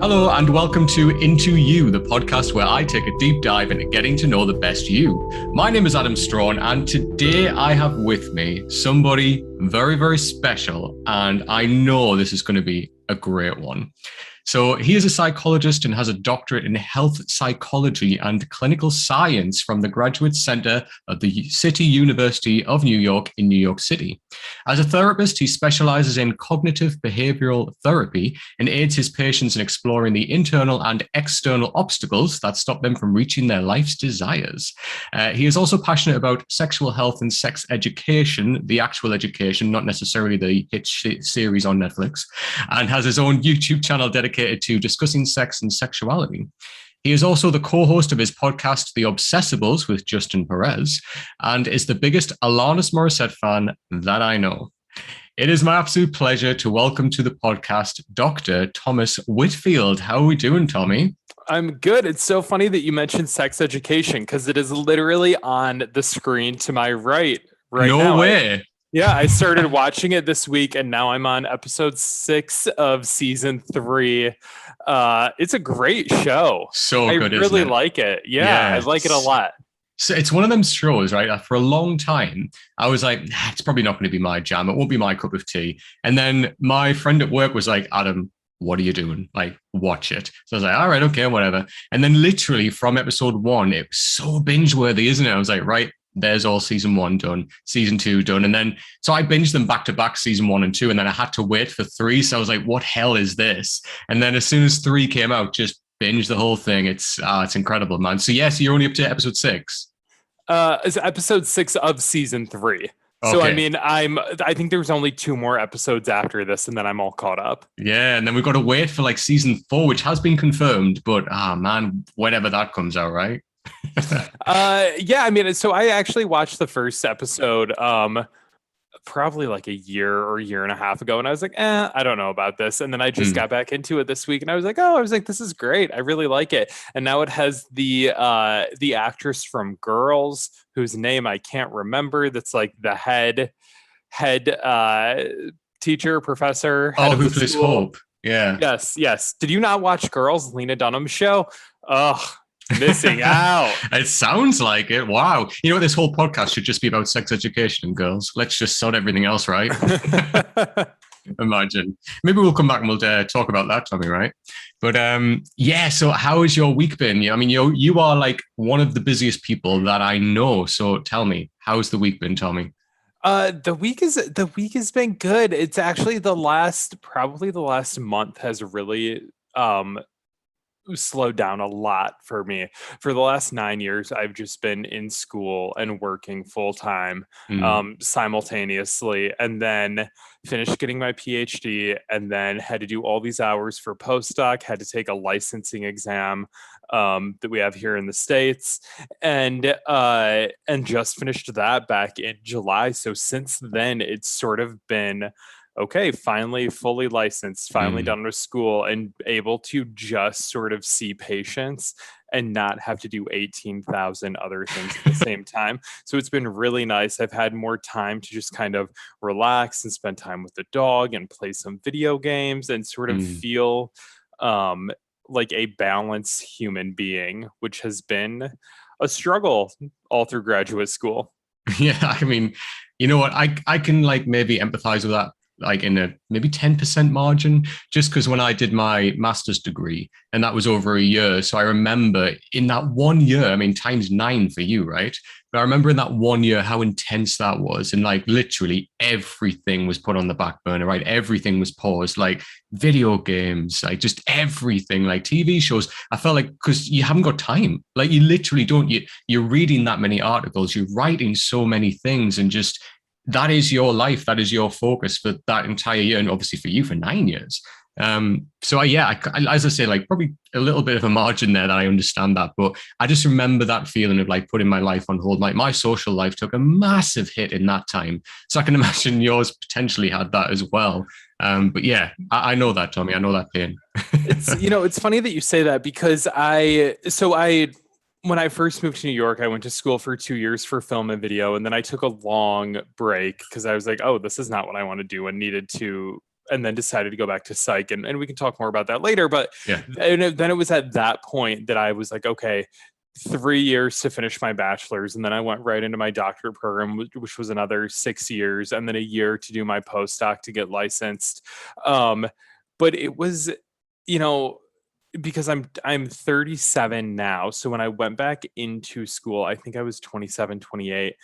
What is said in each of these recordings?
Hello and welcome to Into You, the podcast where I take a deep dive into getting to know the best you. My name is Adam Straughan, and today I have with me somebody very, very special, and I know this is going to be a great one. So he is a psychologist and has a doctorate in health psychology and clinical science from the Graduate Center of the City University of New York in New York City. As a therapist, he specializes in cognitive behavioral therapy and aids his patients in exploring the internal and external obstacles that stop them from reaching their life's desires. He is also passionate about sexual health and sex education, the actual education, not necessarily the hit series on Netflix, and has his own YouTube channel dedicated to discussing sex and sexuality. He is also the co-host of his podcast, The Obsessables with Justin Perez, and is the biggest Alanis Morissette fan that I know. It is my absolute pleasure to welcome to the podcast Dr. Thomas Whitfield. How are we doing, Tommy? I'm good. It's so funny that you mentioned sex education because it is literally on the screen to my right now. No way. I started watching it this week, and now I'm on episode 6 of season 3. It's a great show. So good, I really like it. Yeah, I like it a lot. So it's one of them shows, right? For a long time, I was like, it's probably not going to be my jam. It won't be my cup of tea. And then my friend at work was like, Adam, what are you doing? Like, watch it. So I was like, all right, okay, whatever. And then literally from episode 1, it was so binge worthy, isn't it? I was like, right, there's all season 1 done, season 2 done. And then, so I binged them back to back, season 1 and 2. And then I had to wait for 3. So I was like, what hell is this? And then as soon as 3 came out, just binge the whole thing. It's incredible, man. So yes, you're only up to episode 6. It's episode 6 of season 3. Okay. So, I mean, I think there's only 2 more episodes after this, and then I'm all caught up. Yeah, and then we've got to wait for like season 4, which has been confirmed, but man, whenever that comes out, right? Yeah, I mean, so I actually watched the first episode probably like a year or year and a half ago, and I was like, I don't know about this. And then I just got back into it this week, and I was like, this is great. I really like it. And now it has the actress from Girls, whose name I can't remember, that's like the head teacher, professor. Who plays Hope? Yeah. Yes. Did you not watch Girls, Lena Dunham's show? Ugh. Missing out. It sounds like it. Wow. You know what? This whole podcast should just be about sex education and girls. Let's just sort everything else, right? Imagine. Maybe we'll come back and we'll talk about that, Tommy, right? But so how has your week been? I mean, you are like one of the busiest people that I know. So tell me, how's the week been, Tommy? The week has been good. It's actually the last month has really slowed down a lot for me. For the last 9 years, I've just been in school and working full time simultaneously, and then finished getting my PhD, and then had to do all these hours for postdoc, had to take a licensing exam that we have here in the States, and just finished that back in July. So since then, it's sort of been okay, finally fully licensed, finally done with school, and able to just sort of see patients and not have to do 18,000 other things at the same time. So it's been really nice. I've had more time to just kind of relax and spend time with the dog and play some video games and sort of feel like a balanced human being, which has been a struggle all through graduate school. Yeah, I mean, you know what? I can like maybe empathize with that, like in a maybe 10% margin, just because when I did my master's degree, and that was over a year. So I remember in that 1 year, I mean, times 9 for you, right? But I remember in that 1 year how intense that was. And like literally everything was put on the back burner, right? Everything was paused, like video games, like just everything, like TV shows. I felt like, because you haven't got time, like you literally don't, you're reading that many articles, you're writing so many things, and just, that is your life. That is your focus for that entire year. And obviously for you for 9 years. As I say, like probably a little bit of a margin there that I understand that, but I just remember that feeling of like putting my life on hold. Like my social life took a massive hit in that time. So I can imagine yours potentially had that as well. But yeah, I know that, Tommy. I know that pain. It's funny that you say that, because when I first moved to New York, I went to school for 2 years for film and video. And then I took a long break because I was like, oh, this is not what I want to do, and needed to and then decided to go back to psych, and we can talk more about that later. But Yeah. then it was at that point that I was like, okay, 3 years to finish my bachelor's, and then I went right into my doctorate program, which was another 6 years, and then a year to do my postdoc to get licensed. But it was, you know, because I'm 37 now, so when I went back into school, I think I was 27, 28,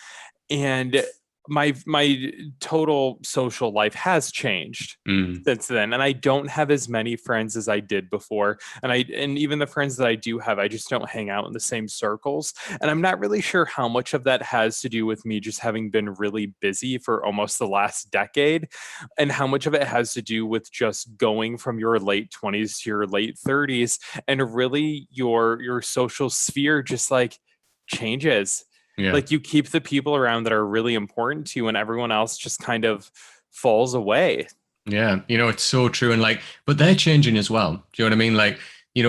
and my total social life has changed Mm. since then, and I don't have as many friends as I did before, and even the friends that I do have, I just don't hang out in the same circles, and I'm not really sure how much of that has to do with me just having been really busy for almost the last decade, and how much of it has to do with just going from your late 20s to your late 30s, and really your social sphere just like changes. Yeah. Like, you keep the people around that are really important to you, and everyone else just kind of falls away. Yeah, it's so true. And like, but they're changing as well. Do you know what I mean? Like,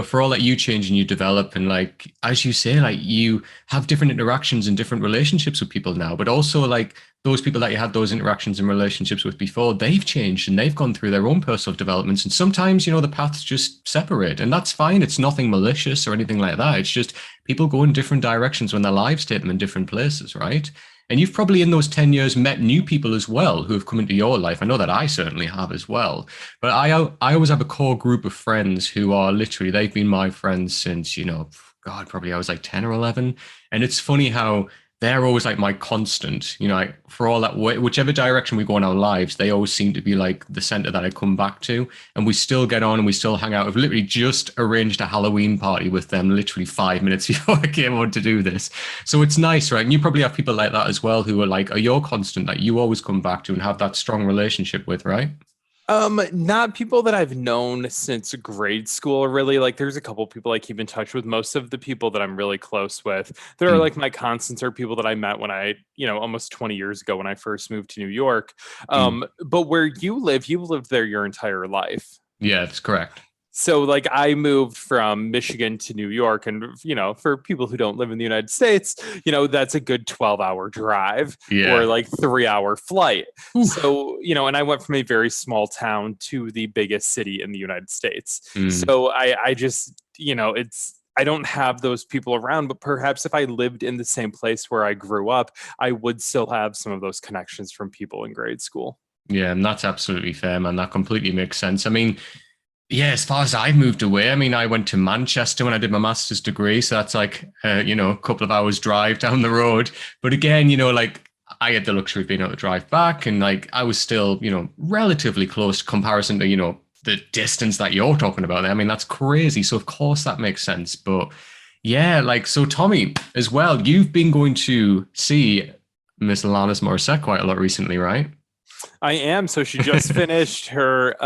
for all that you change and you develop, and like, as you say, like you have different interactions and different relationships with people now, but also like those people that you had those interactions and relationships with before, they've changed and they've gone through their own personal developments. And sometimes, the paths just separate, and that's fine. It's nothing malicious or anything like that. It's just people go in different directions when their lives take them in different places, right? And you've probably in those 10 years met new people as well who have come into your life. I know that I certainly have as well. But I always have a core group of friends who are literally, they've been my friends since, God, probably I was like 10 or 11. And it's funny how they're always like my constant, like for all that way, whichever direction we go in our lives, they always seem to be like the center that I come back to. And we still get on and we still hang out. I've literally just arranged a Halloween party with them literally 5 minutes before I came on to do this. So it's nice, right? And you probably have people like that as well who are your constant that you always come back to and have that strong relationship with, right? Not people that I've known since grade school, really. Like, there's a couple people I keep in touch with. Most of the people that I'm really close with that are Mm. like my constants are people that I met when I, almost 20 years ago when I first moved to New York. Mm. But where you lived there your entire life. Yeah, that's correct. So, like, I moved from Michigan to New York, and for people who don't live in the United States, that's a good 12-hour drive or Yeah. like 3-hour flight. Oof. So, and I went from a very small town to the biggest city in the United States. Mm. So I just, I don't have those people around, but perhaps if I lived in the same place where I grew up, I would still have some of those connections from people in grade school. Yeah, and that's absolutely fair, man. That completely makes sense. I mean, yeah, as far as I've moved away, I mean, I went to Manchester when I did my master's degree. So that's like, a couple of hours drive down the road. But again, like I had the luxury of being able to drive back, and like I was still, relatively close comparison to, the distance that you're talking about there. I mean, that's crazy. So of course that makes sense. But yeah, like, so Tommy, as well, you've been going to see Miss Alanis Morissette quite a lot recently, right? I am. So she just finished her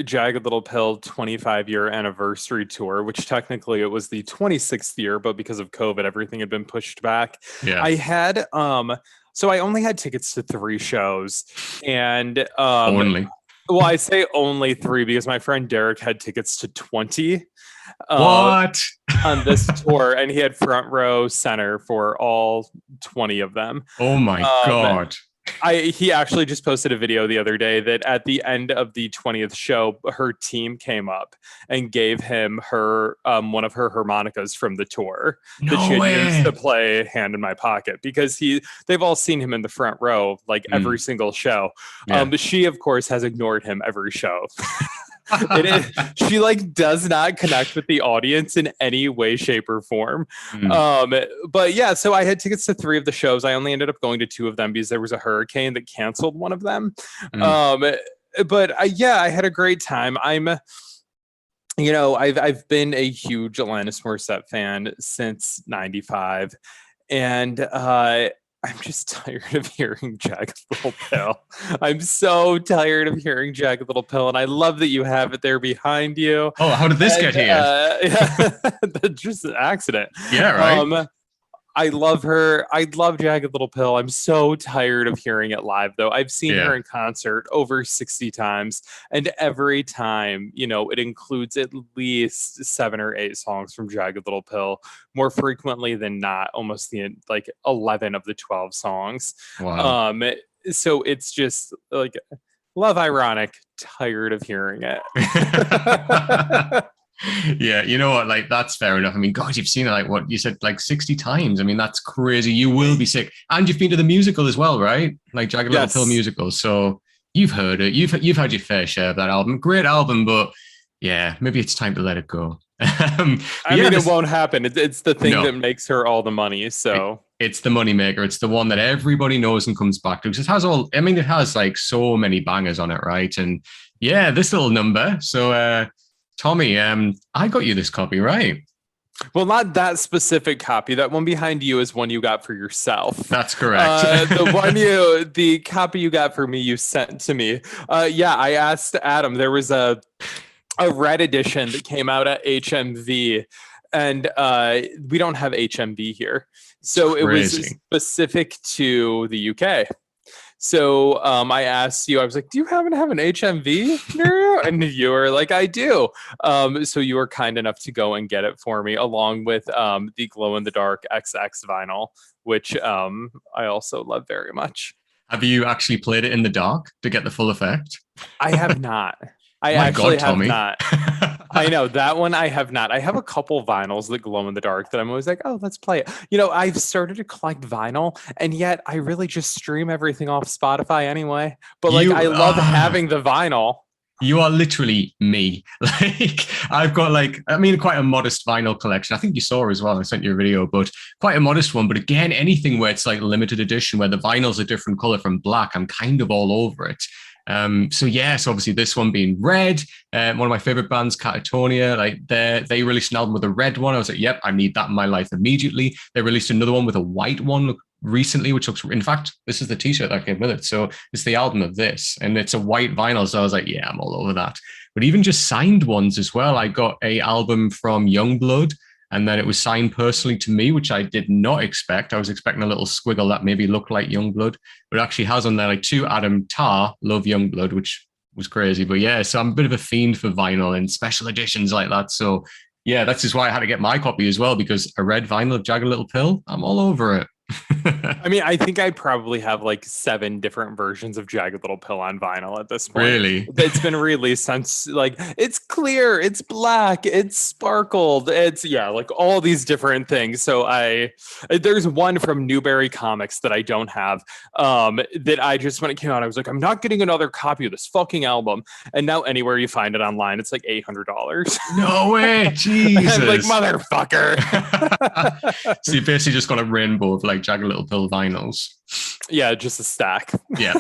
Jagged Little Pill 25-year anniversary tour, which technically it was the 26th year, but because of COVID, everything had been pushed back. Yeah. I had so I only had tickets to 3 shows, and Only. well, I say only 3 because my friend Derek had tickets to 20 What? on this tour, and he had front row center for all 20 of them. Oh my Um, God. he actually just posted a video the other day that at the end of the 20th show, her team came up and gave him her one of her harmonicas from the tour that she No had used way. to play Hand in My Pocket, because they've all seen him in the front row like every single show. Yeah. But she, of course, has ignored him every show. It is, she like does not connect with the audience in any way, shape, or form. But yeah, so I had tickets to 3 of the shows. I only ended up going to 2 of them because there was a hurricane that canceled one of them. Mm. But yeah, I had a great time. I've been a huge Alanis Morissette fan since '95, and I'm just tired of hearing Jagged Little Pill. I'm so tired of hearing Jagged Little Pill, and I love that you have it there behind you. Oh, how did this get here? Yeah, just an accident. Yeah, right. I love her. I love Jagged Little Pill. I'm so tired of hearing it live, though. I've seen Yeah. her in concert over 60 times, and every time, it includes at least 7 or 8 songs from Jagged Little Pill, more frequently than not, almost like 11 of the 12 songs. Wow. So it's just like Love ironic. Tired of hearing it. Yeah, you know what? Like, that's fair enough. I mean, God, you've seen it like what you said, like 60 times. I mean, that's crazy. You will be sick. And you've been to the musical as well, right? Like Jagged Little Pill Yes. musical. So you've heard it. You've had your fair share of that album. Great album, but yeah, maybe it's time to let it go. I mean, it won't happen. It's the thing No. that makes her all the money. So It's the moneymaker. It's the one that everybody knows and comes back to. Because it has all, I mean, it has like so many bangers on it, right? And yeah, this little number. So Tommy, I got you this copy, right? well, not that specific copy. That one behind you is one you got for yourself. That's correct. The copy you got for me, you sent to me. Yeah, I asked Adam. There was a red edition that came out at HMV, and we don't have HMV here, so it was specific to the UK. So I asked you, I was like, do you happen to have an HMV near you? And you were like, I do. So you were kind enough to go and get it for me, along with the glow in the dark XX vinyl, which I also love very much. Have you actually played it in the dark to get the full effect? I have not. I actually have Tommy. not. I know that one I have not. I have a couple vinyls that glow in the dark that I'm always like, oh, let's play it. You know, I've started to collect vinyl, and yet I really just stream everything off Spotify anyway. But like, I love having the vinyl. You are literally me. Like, I've got quite a modest vinyl collection. I think you saw as well. I sent you a video, but quite a modest one. But again, anything where it's like limited edition, where the vinyl's a different color from black, I'm kind of all over it. So yes, obviously this one being red, one of my favorite bands, Catatonia, like they released an album with a red one. I was like, yep, I need that in my life immediately. They released another one with a white one recently, which looks, in fact, this is the t-shirt that came with it. So it's the album of this, and it's a white vinyl. So I was like, yeah, I'm all over that. But even just signed ones as well. I got a album from Youngblood, and then it was signed personally to me, which I did not expect. I was expecting a little squiggle that maybe looked like Youngblood, but it actually has on there like to Adam Tar, love Youngblood, which was crazy. But yeah, so I'm a bit of a fiend for vinyl and special editions like that. So yeah, that's just why I had to get my copy as well, because a red vinyl of Jagged Little Pill, I'm all over it. I mean, I think I probably have like 7 different versions of Jagged Little Pill on vinyl at this point. Really? It's been released since, like, it's clear, it's black, it's sparkled, it's, yeah, like all these different things. So there's one from Newberry Comics that I don't have, that I just, when it came out, I was like, I'm not getting another copy of this fucking album. And now anywhere you find it online, it's like $800. No way, Jesus. I'm like, motherfucker. So you basically just got a rainbow of like Jagged Little Pill vinyls. Yeah, just a stack. Yeah.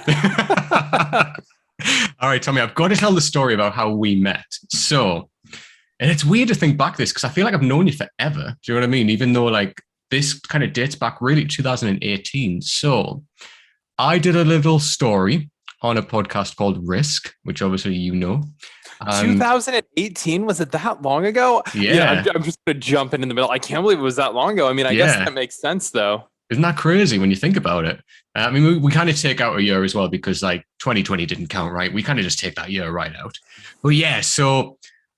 All right, Tommy, I've got to tell the story about how we met. So, and it's weird to think back this because I feel like I've known you forever. Do you know what I mean? Even though like this kind of dates back really 2018. So I did a little story on a podcast called Risk, which obviously you know. 2018, was it that long ago? Yeah. I'm just gonna jump in the middle. I can't believe it was that long ago. I mean, I guess that makes sense though. Isn't that crazy when you think about it? I mean, we kind of take out a year as well because like 2020 didn't count, right? We kind of just take that year right out. But yeah, so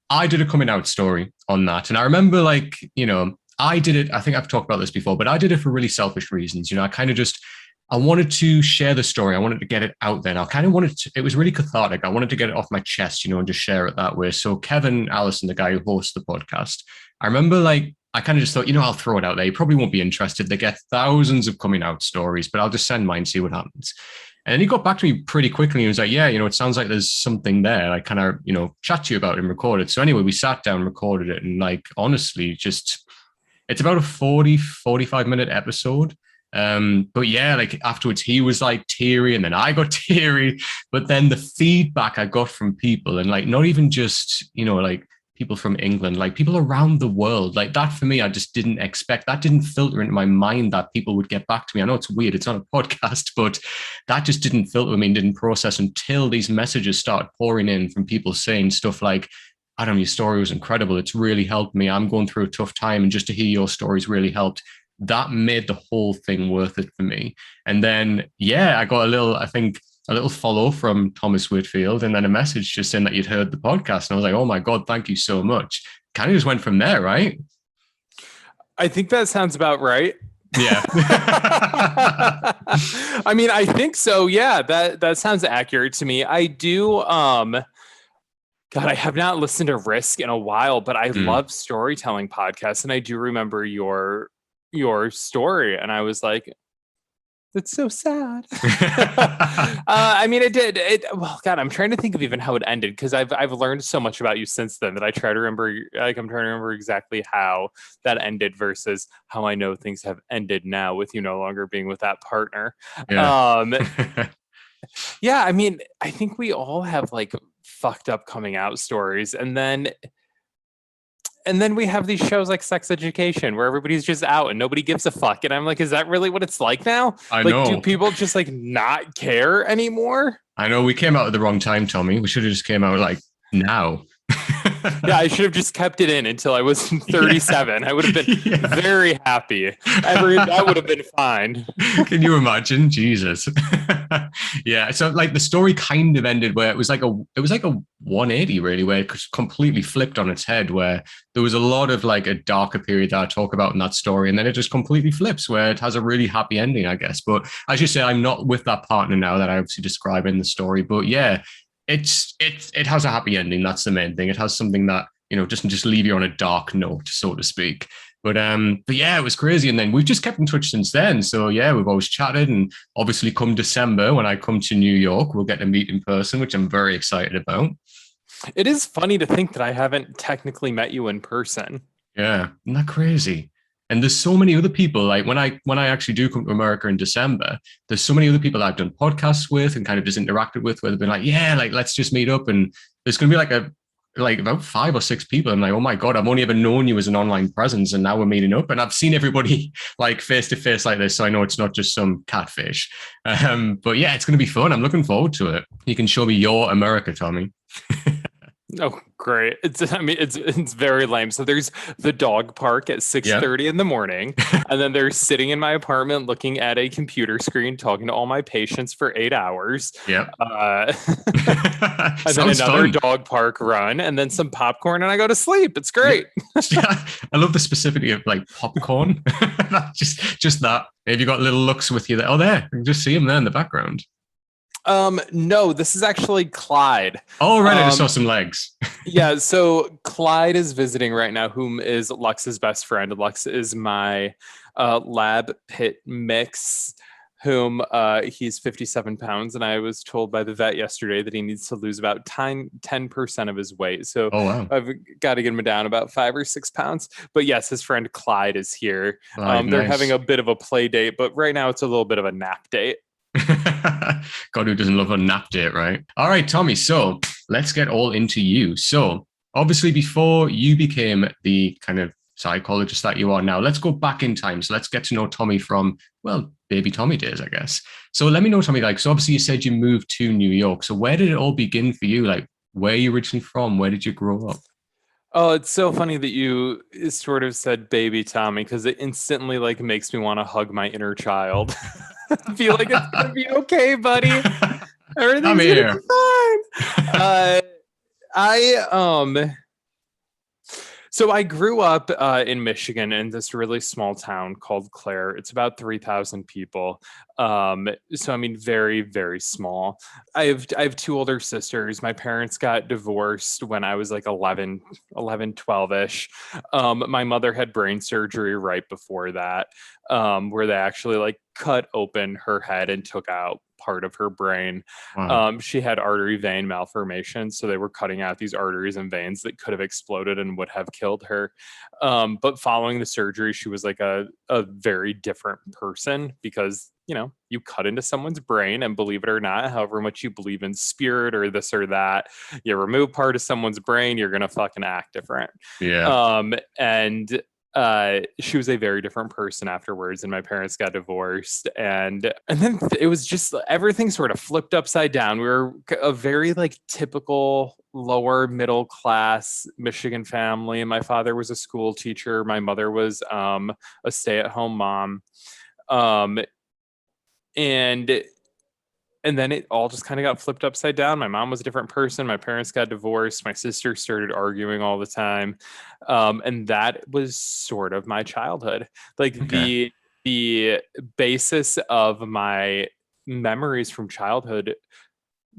I did a coming out story on that. And I remember like, you know, I did it, I think I've talked about this before, but I did it for really selfish reasons. You know, I wanted to share the story. I wanted to get it out there. And I kind of wanted to, it was really cathartic. I wanted to get it off my chest, you know, and just share it that way. So Kevin Allison, the guy who hosts the podcast, I remember like, I kind of just thought, you know, I'll throw it out there. You probably won't be interested. They get thousands of coming out stories, but I'll just send mine, see what happens. And then he got back to me pretty quickly. He was like, yeah, you know, it sounds like there's something there. I kind of, you know, chat to you about it and record it. So anyway, we sat down, recorded it. And like, honestly, just, it's about a 45 minute episode. But yeah, like afterwards he was like teary and then I got teary, but then the feedback I got from people and like, not even just, you know, like people from England, like people around the world, like that for me, I just didn't expect, that didn't filter into my mind that people would get back to me. I know it's weird, it's not a podcast, but that just didn't filter with me and didn't process until these messages started pouring in from people saying stuff like, Adam, your story was incredible. It's really helped me. I'm going through a tough time. And just to hear your stories really helped. That made the whole thing worth it for me. And then, yeah, I got a little follow from Thomas Whitfield and then a message just saying that you'd heard the podcast. And I was like, oh my God, thank you so much. Kind of just went from there, right? I think that sounds about right. Yeah. I mean, I think so. Yeah, that sounds accurate to me. I do. God, I have not listened to Risk in a while, but I love storytelling podcasts, and I do remember your story, and I was like, "That's so sad." I mean, it did. Well, God, I'm trying to think of even how it ended because I've learned so much about you since then that I try to remember. Like, I'm trying to remember exactly how that ended versus how I know things have ended now with you no longer being with that partner. Yeah. Yeah, I mean, I think we all have like fucked up coming out stories, and then we have these shows like Sex Education where everybody's just out and nobody gives a fuck. And I'm like, is that really what it's like now? I Like, do know. people just like not care anymore? I know we came out at the wrong time, Tommy. We should have just came out like now. Yeah, I should have just kept it in until I was 37. Yeah. I would have been very happy. That would have been fine. Can you imagine? Jesus. Yeah. So like the story kind of ended where it was like a 180 really, where it completely flipped on its head, where there was a lot of like a darker period that I talk about in that story, and then it just completely flips where it has a really happy ending, I guess. But as you say, I'm not with that partner now that I obviously describe in the story. But yeah, it has a happy ending. That's the main thing. It has something that doesn't just leave you on a dark note, so to speak. But yeah, it was crazy. And then we've just kept in touch since then. So yeah, we've always chatted. And obviously, come December, when I come to New York, we'll get to meet in person, which I'm very excited about. It is funny to think that I haven't technically met you in person. Yeah, isn't that crazy? And there's so many other people. Like when I actually do come to America in December, there's so many other people that I've done podcasts with and kind of just interacted with, where they've been like, yeah, like let's just meet up. And there's gonna be like about 5 or 6 people. I'm like, oh my God, I've only ever known you as an online presence, and now we're meeting up. And I've seen everybody like face to face like this, so I know it's not just some catfish. But yeah, it's gonna be fun. I'm looking forward to it. You can show me your America, Tommy. Oh, great. It's very lame. So there's the dog park at Yeah. 6:30 in the morning, and then they're sitting in my apartment looking at a computer screen, talking to all my patients for 8 hours. Yeah. And then Sounds another fun. dog park run, and then some popcorn, and I go to sleep. It's great. Yeah. I love the specificity of like popcorn. just that. Have you got little looks with you there? Oh, there. You can just see them there in the background. No, this is actually Clyde. Oh, right. I just saw some legs. Yeah, so Clyde is visiting right now, whom is Lux's best friend. Lux is my lab pit mix, whom he's 57 pounds. And I was told by the vet yesterday that he needs to lose about 10% of his weight. So Oh, wow. I've got to get him down about 5 or 6 pounds. But yes, his friend Clyde is here. Right, They're nice. having a bit of a play date, but right now it's a little bit of a nap date. God, who doesn't love a nap date, right? All right, Tommy. So let's get all into you. So obviously, before you became the kind of psychologist that you are now, let's go back in time. So let's get to know Tommy from, well, baby Tommy days, I guess. So let me know, Tommy, like, so obviously you said you moved to New York. So where did it all begin for you? Like, where are you originally from? Where did you grow up? Oh, it's so funny that you sort of said baby Tommy because it instantly like makes me want to hug my inner child. Feel like it's gonna be okay, buddy. I'm Everything's gonna here. be fine. I So I grew up in Michigan in this really small town called Clare. It's about 3,000 people. So I mean, very, very small. I have two older sisters. My parents got divorced when I was like 11, 12-ish. My mother had brain surgery right before that, where they actually like cut open her head and took out part of her brain. Wow. She had artery vein malformation, so they were cutting out these arteries and veins that could have exploded and would have killed her. But following the surgery, she was like a very different person because you cut into someone's brain, and believe it or not, however much you believe in spirit or this or that, you remove part of someone's brain, you're gonna fucking act different. Yeah. And she was a very different person afterwards, and my parents got divorced, and then it was just everything sort of flipped upside down. We were a very like typical lower middle class Michigan family. My father was a school teacher, my mother was a stay-at-home mom. um and and then it all just kind of got flipped upside down. My mom was a different person. My parents got divorced. My sister started arguing all the time. And that was sort of my childhood. Like Okay. the basis of my memories from childhood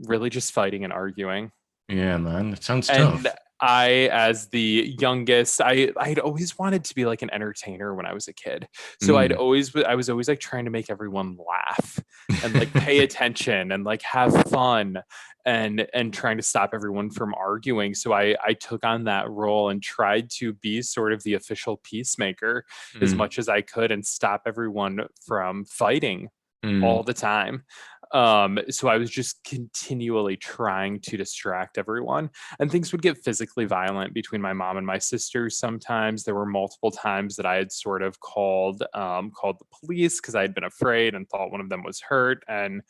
really just fighting and arguing. Yeah, man, that sounds And tough. I, as the youngest, I'd always wanted to be like an entertainer when I was a kid. So Mm. I was always like trying to make everyone laugh and like pay attention and like have fun and trying to stop everyone from arguing. So I took on that role and tried to be sort of the official peacemaker as Mm. much as I could and stop everyone from fighting Mm. all the time. So I was just continually trying to distract everyone, and things would get physically violent between my mom and my sisters. Sometimes there were multiple times that I had sort of called the police because I had been afraid and thought one of them was hurt, and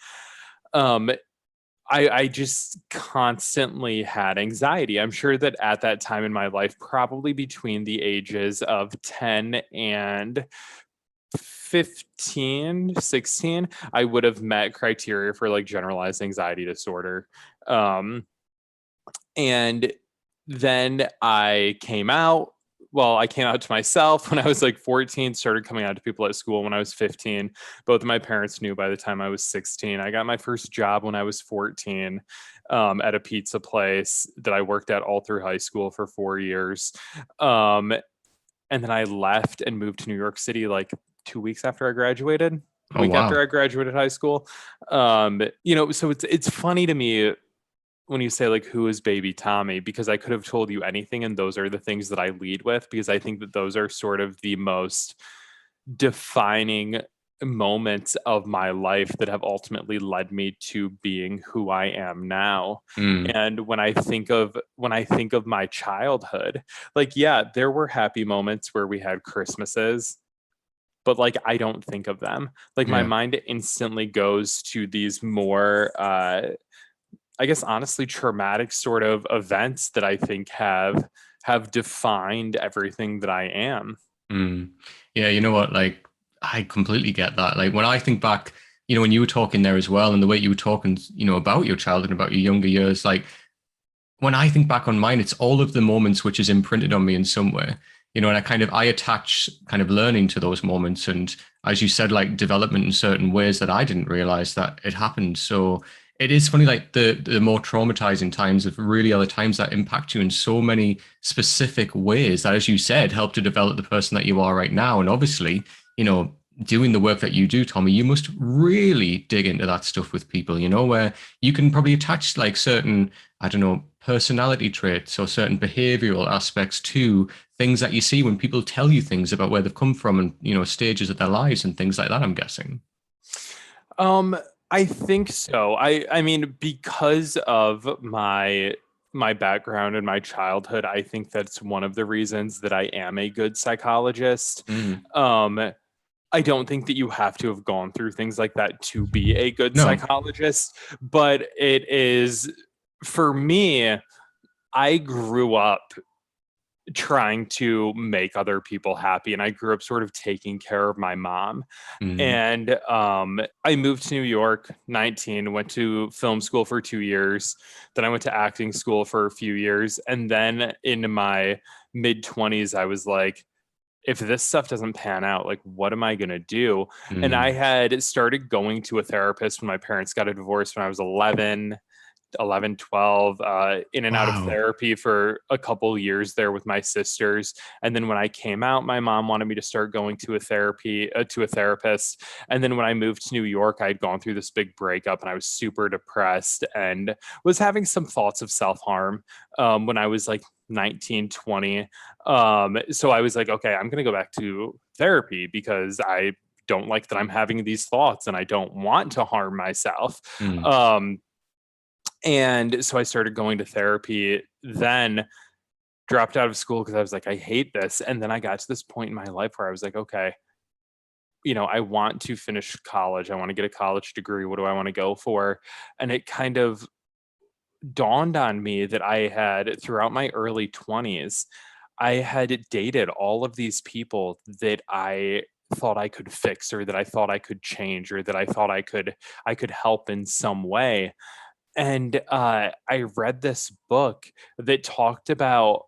um, I just constantly had anxiety. I'm sure that at that time in my life, probably between the ages of 10 and 15, 16, I would have met criteria for like generalized anxiety disorder. Um, and then I came out. Well, I came out to myself when I was like 14, started coming out to people at school when I was 15. Both of my parents knew by the time I was 16. I got my first job when I was 14 at a pizza place that I worked at all through high school for 4 years. Um, and then I left and moved to New York City like 2 weeks after I graduated, Oh, week after wow. I graduated high school. So it's funny to me when you say like who is baby Tommy, because I could have told you anything and those are the things that I lead with, because I think that those are sort of the most defining moments of my life that have ultimately led me to being who I am now. Mm. And when I think of my childhood, like yeah, there were happy moments where we had Christmases, but like I don't think of them. Like my Yeah. mind instantly goes to these more I guess honestly traumatic sort of events that I think have defined everything that I am. Mm. Yeah, you know what? Like, I completely get that. Like, when I think back, when you were talking there as well, and the way you were talking, about your childhood, about your younger years, like, when I think back on mine, it's all of the moments which is imprinted on me in some way, and I attach kind of learning to those moments. And as you said, like development in certain ways that I didn't realize that it happened. So it is funny, like the more traumatizing times of really are the times that impact you in so many specific ways that, as you said, help to develop the person that you are right now. And obviously, doing the work that you do, Tommy, you must really dig into that stuff with people, where you can probably attach like certain, I don't know, personality traits or certain behavioral aspects to things that you see when people tell you things about where they've come from and, stages of their lives and things like that, I'm guessing. Um, I think so. I mean, because of my background and my childhood, I think that's one of the reasons that I am a good psychologist. Mm. Um, I don't think that you have to have gone through things like that to be a good No. psychologist, but it is for me, I grew up trying to make other people happy, and I grew up sort of taking care of my mom. Mm. And I moved to New York, 19, went to film school for 2 years. Then I went to acting school for a few years. And then in my mid 20s, I was like, if this stuff doesn't pan out, like, what am I going to do? And I Mm. had started going to a therapist when my parents got a divorce when I was 11, 12, in and out of Wow. therapy for a couple years there with my sisters. And then when I came out, my mom wanted me to start going to a therapist. And then when I moved to New York, I had gone through this big breakup and I was super depressed and was having some thoughts of self-harm when I was like 19, 20. So I was like, okay, I'm going to go back to therapy because I don't like that I'm having these thoughts and I don't want to harm myself. Mm. Um, and so I started going to therapy, then dropped out of school because I was like, I hate this. And then I got to this point in my life where I was like, okay, I want to finish college. I want to get a college degree. What do I want to go for? And it kind of dawned on me that I had, throughout my early 20s, I had dated all of these people that I thought I could fix or that I thought I could change or that I could help in some way. And I read this book that talked about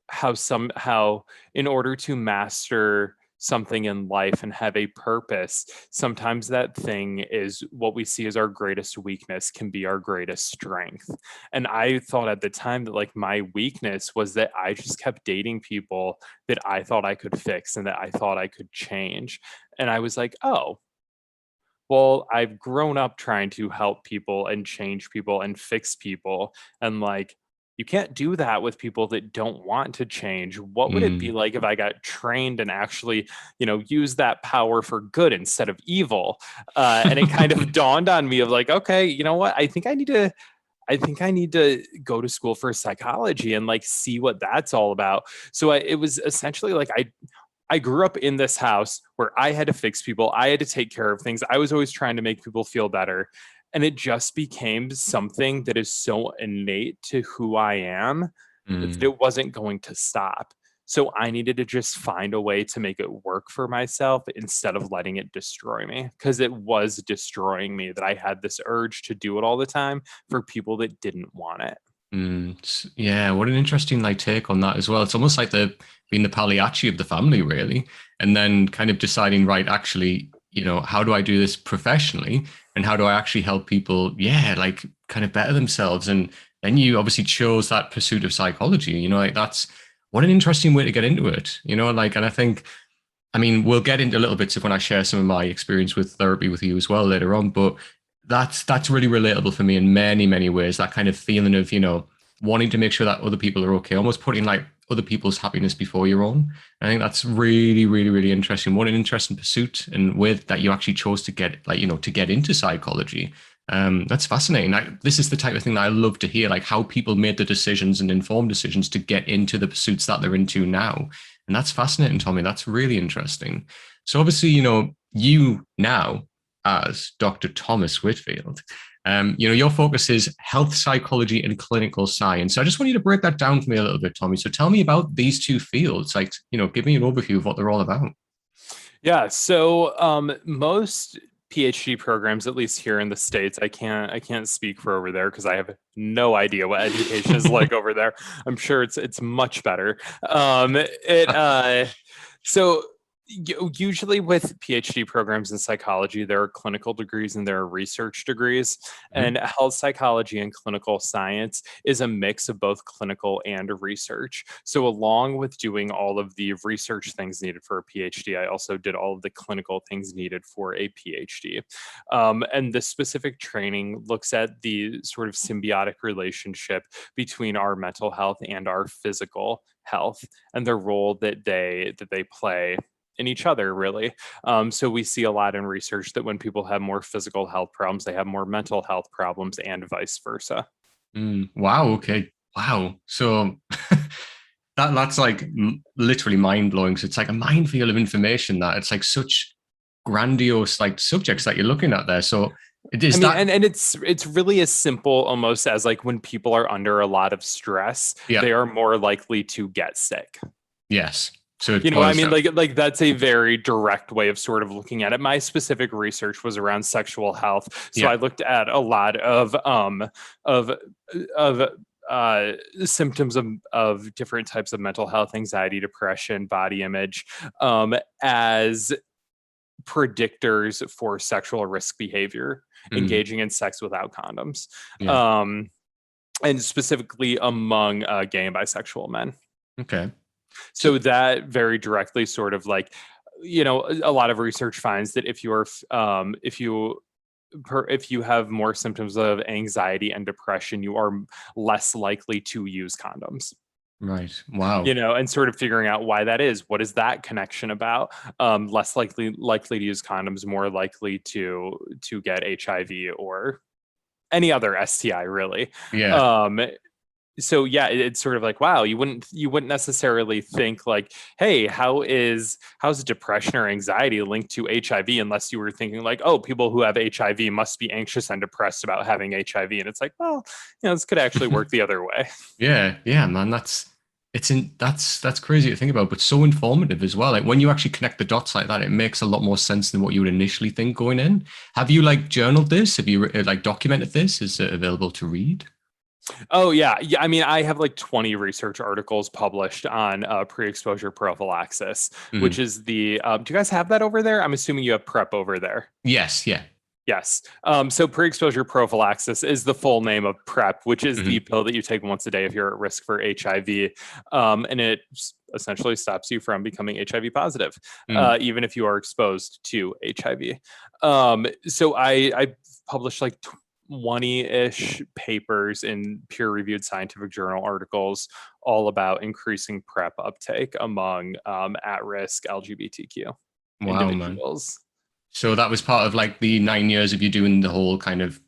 how in order to master something in life and have a purpose, sometimes that thing is what we see as our greatest weakness can be our greatest strength. And I thought at the time that like my weakness was that I just kept dating people that I thought I could fix and that I thought I could change. And I was like, oh, well, I've grown up trying to help people and change people and fix people. And like, you can't do that with people that don't want to change. What would it be Mm, like if I got trained and actually, use that power for good instead of evil? And it kind of dawned on me of like, okay, you know what? I think I need to go to school for psychology and like see what that's all about. So it was essentially like I grew up in this house where I had to fix people. I had to take care of things. I was always trying to make people feel better. And it just became something that is so innate to who I am that mm. it wasn't going to stop. So I needed to just find a way to make it work for myself instead of letting it destroy me, because it was destroying me that I had this urge to do it all the time for people that didn't want it. Yeah, what an interesting like take on that as well. It's almost like the being the Pagliacci of the family, really, and then kind of deciding, right, actually, how do I do this professionally, and how do I actually help people? Yeah, like kind of better themselves. And then you obviously chose that pursuit of psychology. Like that's what an interesting way to get into it. Like, and I think I mean, we'll get into little bits of when I share some of my experience with therapy with you as well later on, but that's really relatable for me in many, many ways. That kind of feeling of, wanting to make sure that other people are okay, almost putting like other people's happiness before your own. I think that's really, really, really interesting. What an interesting pursuit and with that you actually chose to get like, to get into psychology. That's fascinating. This is the type of thing that I love to hear, like how people made the decisions and informed decisions to get into the pursuits that they're into now. And that's fascinating, Tommy. That's really interesting. So obviously, you now as Dr. Thomas Whitfield, your focus is health psychology and clinical science. So I just want you to break that down for me a little bit, Tommy. So tell me about these two fields. Like, give me an overview of what they're all about. Yeah. So most PhD programs, at least here in the States, I can't speak for over there because I have no idea what education is like over there. I'm sure it's much better. So usually with PhD programs in psychology, there are clinical degrees and there are research degrees. Mhm. And health psychology and clinical science is a mix of both clinical and research. So along with doing all of the research things needed for a PhD, I also did all of the clinical things needed for a PhD. And the specific training looks at the sort of symbiotic relationship between our mental health and our physical health and the role that they play in each other, really. So we see a lot in research that when people have more physical health problems, they have more mental health problems and vice versa. Wow. Okay. Wow. So that's like literally mind blowing. So it's like a minefield of information that it's like such grandiose like subjects that you're looking at there. So it I is mean, that. and it's really as simple almost as like when people are under a lot of stress, Yeah. they are more likely to get sick. Yes. So it I boils mean, down. like that's a very direct way of sort of looking at it. My specific research was around sexual health, so Yeah. I looked at a lot of of symptoms of different types of mental health, anxiety, depression, body image, as predictors for sexual risk behavior, Mm, engaging in sex without condoms, yeah. um, and specifically among gay and bisexual men. Okay. So So that very directly sort of like, a lot of research finds that if you have more symptoms of anxiety and depression, you are less likely to use condoms. right. Wow. And sort of figuring out why that is. What is that connection about? Less likely to use condoms, more likely to get HIV or any other STI, really. Yeah. Um, so yeah, it's sort of like, wow, you wouldn't necessarily think like, hey, how's depression or anxiety linked to HIV, unless you were thinking like, oh, people who have HIV must be anxious and depressed about having HIV. And it's like, well, this could actually work the other way. Yeah. Yeah, man. That's crazy to think about, but so informative as well. Like when you actually connect the dots like that, it makes a lot more sense than what you would initially think going in. Have you like journaled this? Have you like documented this? Is it available to read? Oh yeah. Yeah. I mean, I have like 20 research articles published on pre-exposure prophylaxis, which Mhm. is the, do you guys have that over there? I'm assuming you have PrEP over there. Yes, yeah. Yes. So pre-exposure prophylaxis is the full name of PrEP, which is the Mhm. pill that you take once a day if you're at risk for HIV. And it essentially stops you from becoming HIV positive, Mm. even if you are exposed to HIV. So I published like 20-ish papers in peer-reviewed scientific journal articles all about increasing PrEP uptake among at-risk LGBTQ Wow, man. individuals. So that was part of like the 9 years of you doing the whole kind of,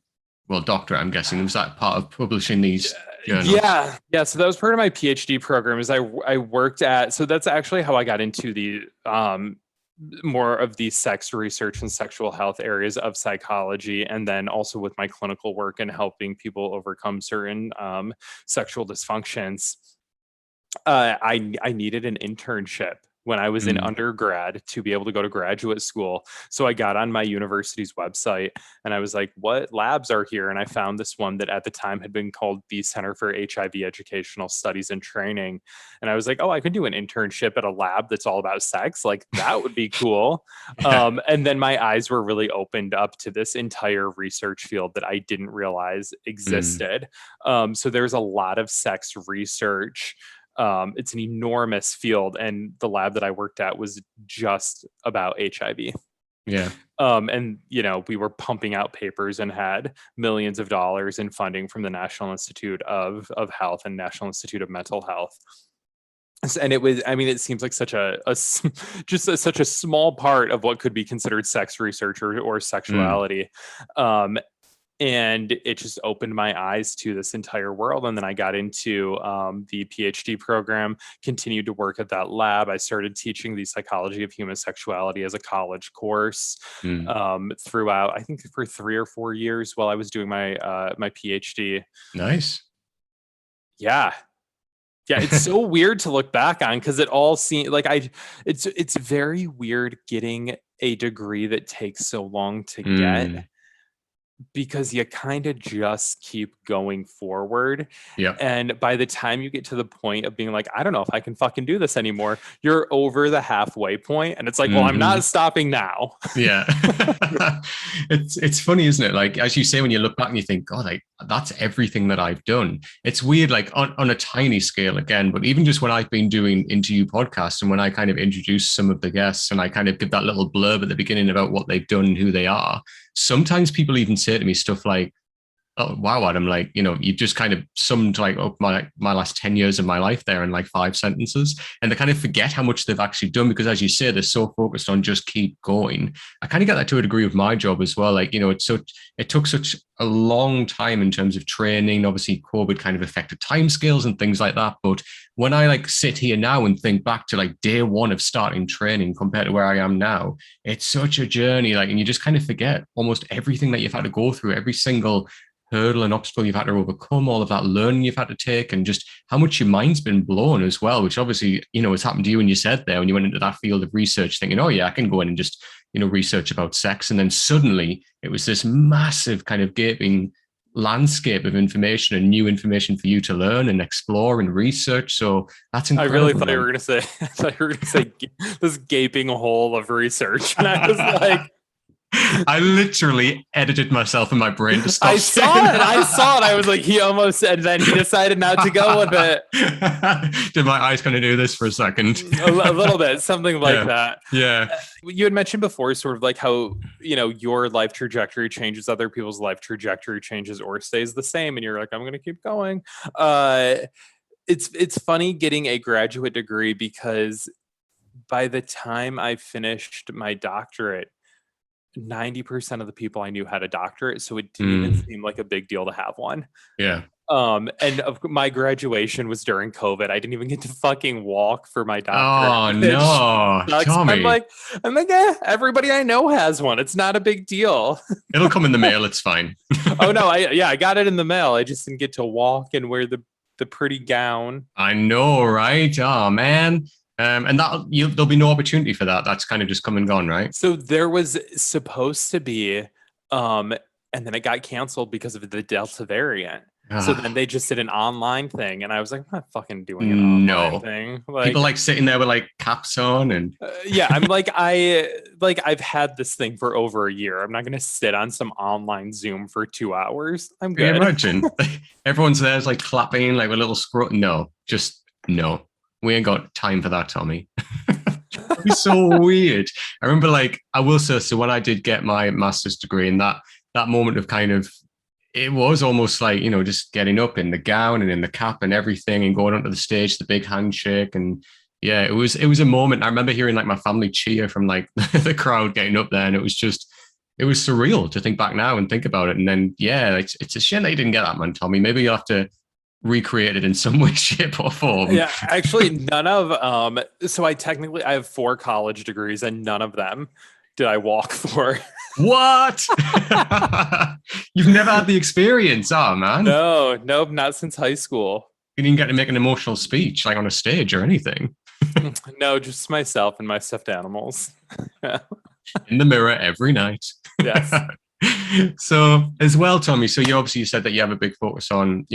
well, doctorate, I'm guessing. Was that part of publishing these journals? Yeah. So that was part of my PhD program. Is I worked at, so that's actually how I got into the more of the sex research and sexual health areas of psychology, and then also with my clinical work and helping people overcome certain sexual dysfunctions. I needed an internship when I was in Mm. undergrad to be able to go to graduate school. So I got on my university's website and I was like, what labs are here? And I found this one that at the time had been called the Center for HIV Educational Studies and Training. And I was like, oh, I could do an internship at a lab that's all about sex. Like that would be cool. Yeah. And then my eyes were really opened up to this entire research field that I didn't realize Mm. existed. So there's a lot of sex research. It's an enormous field, and the lab that I worked at was just about HIV. Yeah. And we were pumping out papers and had millions of dollars in funding from the National Institute of Health and National Institute of Mental Health. And it was, I mean, it seems like such such a small part of what could be considered sex research or Mm. sexuality. And it just opened my eyes to this entire world. And then I got into the PhD program, continued to work at that lab. I started teaching the psychology of human sexuality as a college course Mm. throughout, I think, for 3 or 4 years while I was doing my PhD. Nice. Yeah. Yeah, it's so weird to look back on because it all seems like it's very weird getting a degree that takes so long to get, Mm. because you kind of just keep going forward. Yeah. And by the time you get to the point of being like, I don't know if I can fucking do this anymore, you're over the halfway point, and it's like, well, I'm not Hmm. stopping now. Yeah. It's funny, isn't it? Like as you say, when you look back and you think, God, like that's everything that I've done. It's weird, like on a tiny scale again, but even just when I've been doing interview podcasts and when I kind of introduce some of the guests and I kind of give that little blurb at the beginning about what they've done and who they are, sometimes people even say to me stuff like, oh wow, Adam, like, you just kind of summed like up my last 10 years of my life there in like 5 sentences. And they kind of forget how much they've actually done because, as you say, they're so focused on just keep going. I kind of get that to a degree with my job as well. Like, it took such a long time in terms of training. Obviously COVID kind of affected timescales and things like that, but when I like sit here now and think back to like day one of starting training compared to where I am now, it's such a journey. Like, and you just kind of forget almost everything that you've had to go through, every single hurdle and obstacle you've had to overcome, all of that learning you've had to take, and just how much your mind's been blown as well, which obviously, has happened to you when you said there, when you went into that field of research thinking, oh yeah, I can go in and just, research about sex. And then suddenly it was this massive kind of gaping landscape of information and new information for you to learn and explore and research. So that's I really incredible, thought you were man. gonna say, I thought you were gonna say this gaping hole of research, and I was like, I literally edited myself in my brain to stop I saying saw it. I that. saw it. I was like, he almost said, then he decided not to go with it. Did my eyes kind of do this for a second? A little bit, something like Yeah. that. Yeah. You had mentioned before, sort of like how, your life trajectory changes, other people's life trajectory changes or stays the same. And you're like, I'm going to keep going. It's funny getting a graduate degree because by the time I finished my doctorate, 90% of the people I knew had a doctorate, so it didn't even Mm. seem like a big deal to have one. Yeah. And my graduation was during COVID. I didn't even get to fucking walk for my doctorate, Oh which no, sucks. Tommy. I'm like, yeah, everybody I know has one. It's not a big deal. It'll come in the mail. It's fine. Oh no, I got it in the mail. I just didn't get to walk and wear the pretty gown. I know, right? Oh man. And there'll be no opportunity for that. That's kind of just come and gone, right? So there was supposed to be, and then it got canceled because of the Delta variant. So then they just did an online thing, and I was like, I'm not fucking doing an online No. thing. People Like, like sitting there with like caps on and yeah, I've had this thing for over a year. I'm not gonna sit on some online Zoom for 2 hours. I'm can you good. imagine? Everyone's there's like clapping, like with little scrut. No, just no. We ain't got time for that, Tommy. It'd be so weird. I remember like I will say so when I did get my master's degree and that moment of kind of it was almost like, just getting up in the gown and in the cap and everything and going onto the stage, the big handshake. And yeah, it was a moment. I remember hearing like my family cheer from like the crowd getting up there. And it was surreal to think back now and think about it. And then, yeah, it's a shame that you didn't get that, man, Tommy. Maybe you'll have to recreate it in some way, shape, or form. Yeah, actually, none of so I have 4 college degrees, and none of them did I walk for. What? You've never had the experience, oh man. No, nope, not since high school. You didn't get to make an emotional speech like on a stage or anything. No, just myself and my stuffed animals. In the mirror every night. Yes. So as well, Tommy, so you said that you have a big focus on,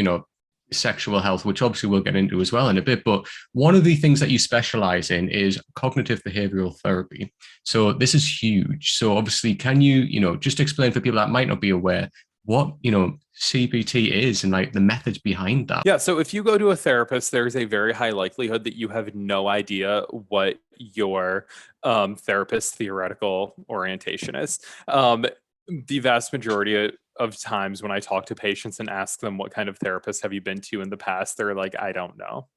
sexual health, which obviously we'll get into as well in a bit. But one of the things that you specialize in is cognitive behavioral therapy. So this is huge. So obviously, can you, just explain for people that might not be aware what, CBT is and like the methods behind that? Yeah. So if you go to a therapist, there's a very high likelihood that you have no idea what your therapist's theoretical orientation is. The vast majority of times when I talk to patients and ask them what kind of therapist have you been to in the past, they're like, I don't know.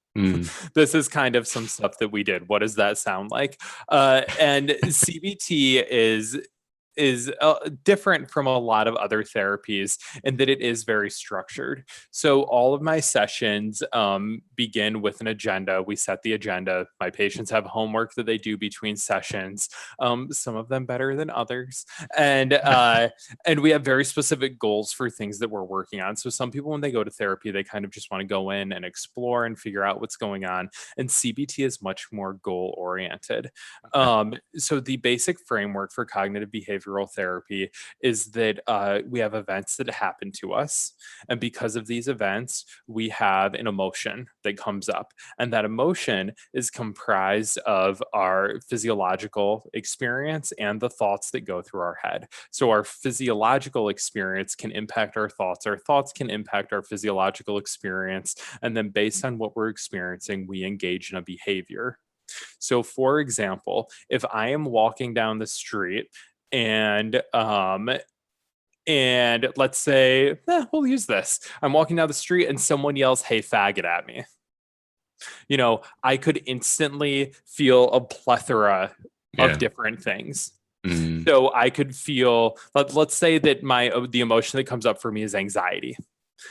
This is kind of some stuff that we did. What does that sound like? And CBT is different from a lot of other therapies in that it is very structured. So all of my sessions begin with an agenda. We set the agenda. My patients have homework that they do between sessions. Some of them better than others, and we have very specific goals for things that we're working on. So some people, when they go to therapy, they kind of just want to go in and explore and figure out what's going on. And CBT is much more goal oriented. So the basic framework for cognitive behavioral therapy is that we have events that happen to us. And because of these events, we have an emotion that comes up. And that emotion is comprised of our physiological experience and the thoughts that go through our head. So our physiological experience can impact our thoughts can impact our physiological experience. And then based on what we're experiencing, we engage in a behavior. So, for example, if I am walking down the street and let's say, we'll use this. I'm walking down the street and someone yells, "Hey, faggot," at me. I could instantly feel a plethora of different things. So I could feel, let's say that the emotion that comes up for me is anxiety.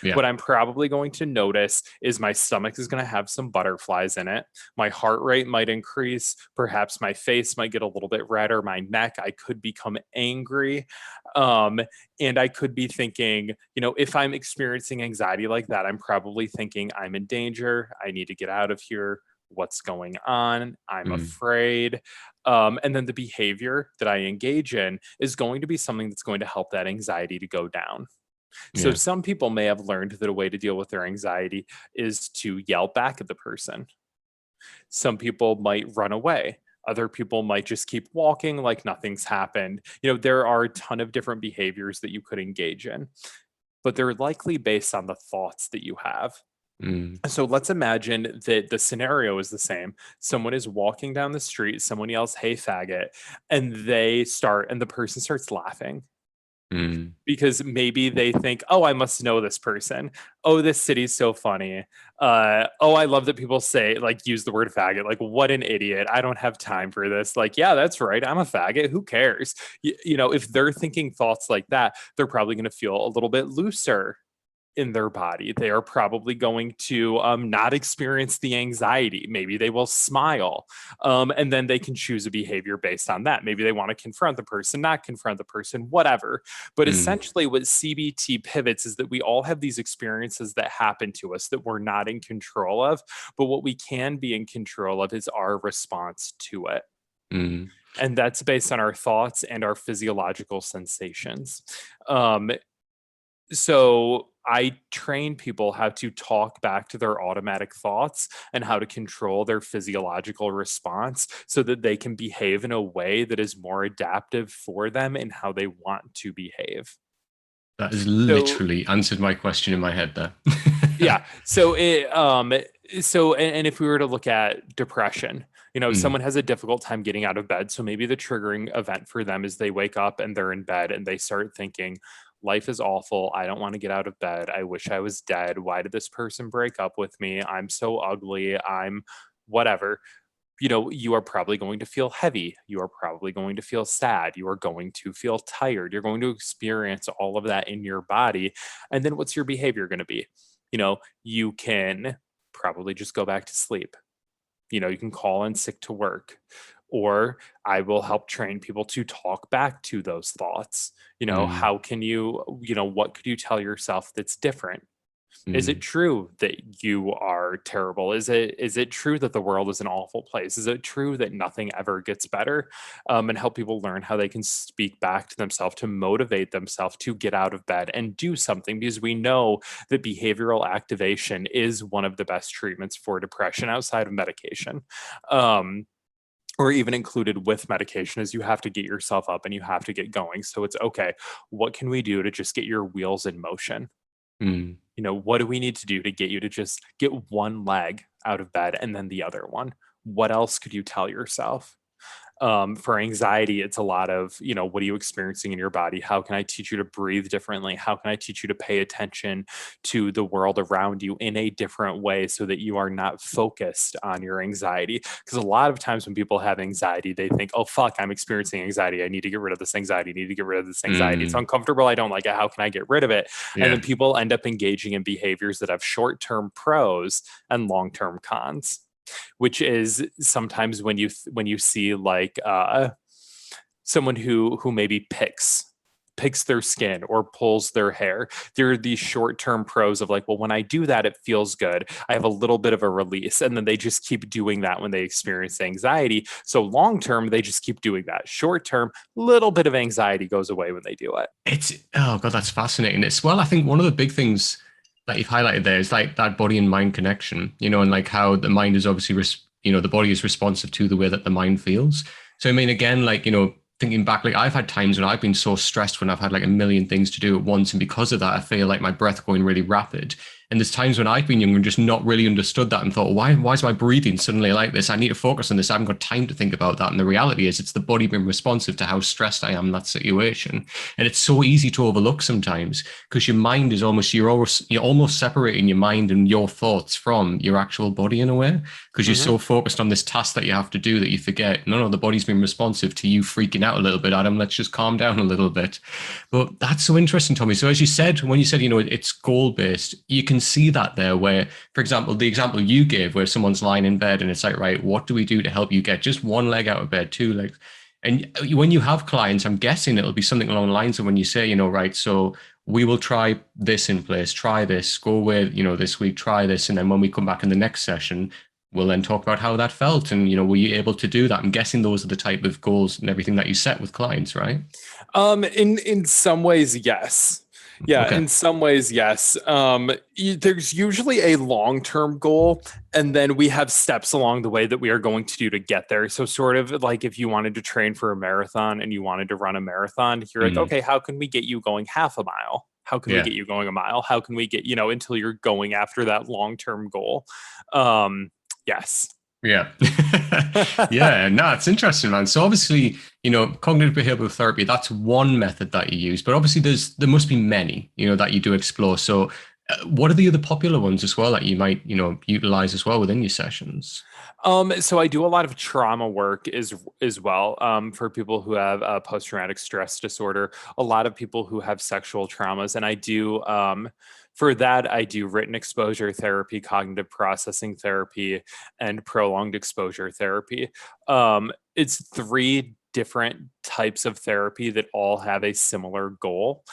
Yeah. What I'm probably going to notice is my stomach is going to have some butterflies in it. My heart rate might increase. Perhaps my face might get a little bit redder. My neck, I could become angry. And I could be thinking, if I'm experiencing anxiety like that, I'm probably thinking I'm in danger. I need to get out of here. What's going on? I'm afraid. And then the behavior that I engage in is going to be something that's going to help that anxiety to go down. So some people may have learned that a way to deal with their anxiety is to yell back at the person. Some people might run away. Other people might just keep walking like nothing's happened. There are a ton of different behaviors that you could engage in, but they're likely based on the thoughts that you have. So let's imagine that the scenario is the same. Someone is walking down the street, someone yells, "Hey, faggot," and the person starts laughing. Because maybe they think, "Oh, I must know this person. Oh, this city's so funny. Oh, I love that people use the word faggot. Like, what an idiot. I don't have time for this." Like, yeah, that's right. I'm a faggot. Who cares? If they're thinking thoughts like that, they're probably going to feel a little bit looser in their body. They are probably going to not experience the anxiety. Maybe they will smile. And then they can choose a behavior based on that. Maybe they want to confront the person, not confront the person, whatever. But essentially what CBT pivots is that we all have these experiences that happen to us that we're not in control of. But what we can be in control of is our response to it. And that's based on our thoughts and our physiological sensations. So I train people how to talk back to their automatic thoughts and how to control their physiological response so that they can behave in a way that is more adaptive for them and how they want to behave. That has So literally answered my question in my head there. yeah, and if we were to look at depression, Mm, someone has a difficult time getting out of bed, so maybe the triggering event for them is they wake up and they're in bed and they start thinking, life is awful, I don't want to get out of bed, I wish I was dead, why did this person break up with me, I'm so ugly, I'm whatever. You are probably going to feel heavy. You are probably going to feel sad. You are going to feel tired. You're going to experience all of that in your body. And then what's your behavior going to be? You can probably just go back to sleep. You can call in sick to work. Or I will help train people to talk back to those thoughts. mm, How can what could you tell yourself that's different? Is it mm, true that you are terrible? Is it true that the world is an awful place? Is it true that nothing ever gets better? And help people learn how they can speak back to themselves to motivate themselves to get out of bed and do something, because we know that behavioral activation is one of the best treatments for depression outside of medication. Um, or even included with medication, is you have to get yourself up and you have to get going. So it's okay. What can we do to just get your wheels in motion? mm. What do we need to do to get you to just get one leg out of bed and then the other one? What else could you tell yourself? For anxiety, it's a lot of, what are you experiencing in your body? How can I teach you to breathe differently? How can I teach you to pay attention to the world around you in a different way so that you are not focused on your anxiety? Because a lot of times when people have anxiety, they think, oh, fuck, I'm experiencing anxiety. I need to get rid of this anxiety. I need to get rid of this anxiety. It's Mm, uncomfortable. I don't like it. How can I get rid of it? And yeah. then people end up engaging in behaviors that have short term pros and long term cons, which is sometimes when you see like someone who maybe picks their skin or pulls their hair. There are these short-term pros of like, well, when I do that, it feels good. I have a little bit of a release. And then they just keep doing that when they experience anxiety. So long-term, they just keep doing that. Short-term, little bit of anxiety goes away when they do it. It's oh god, that's fascinating. It's well, I think one of the big things that you've highlighted there is like that body and mind connection, and like how the mind is obviously, the body is responsive to the way that the mind feels. So I mean, again, like thinking back, like I've had times when I've been so stressed when I've had like a million things to do at once, and because of that, I feel like my breath going really rapid. And there's times when I've been young and just not really understood that and thought, why is my breathing suddenly like this? I need to focus on this. I haven't got time to think about that. And the reality is it's the body being responsive to how stressed I am in that situation. And it's so easy to overlook sometimes because your mind is you're almost separating your mind and your thoughts from your actual body in a way, because you're Mm-hmm. so focused on this task that you have to do that you forget, no, the body's been responsive to you freaking out a little bit, Adam. Let's just calm down a little bit. But that's so interesting, Tommy. So as you said, when you said, it's goal based, you can see that there where, for example, the example you gave where someone's lying in bed and it's like, right, what do we do to help you get just one leg out of bed, two legs? And when you have clients, I'm guessing it'll be something along the lines of when you say, right, so we will try this in place, try this, go away, this week, try this. And then when we come back in the next session, we'll then talk about how that felt. And, were you able to do that? I'm guessing those are the type of goals and everything that you set with clients, right? In some ways, yes. Yeah, Okay. in some ways, yes. There's usually a long-term goal, and then we have steps along the way that we are going to do to get there. So, sort of like if you wanted to train for a marathon and you wanted to run a marathon, you're like, Mm, okay, how can we get you going half a mile? How can we yeah. get you going a mile? How can we get, until you're going after that long-term goal? Yes. Yeah. Yeah. No, it's interesting, man. So obviously, cognitive behavioral therapy, that's one method that you use, but obviously there must be many, that you do explore. So what are the other popular ones as well that you might, utilize as well within your sessions? So I do a lot of trauma work as well, for people who have post-traumatic stress disorder, a lot of people who have sexual traumas, and I do for that I do written exposure therapy, cognitive processing therapy, and prolonged exposure therapy. It's three different types of therapy that all have a similar goal,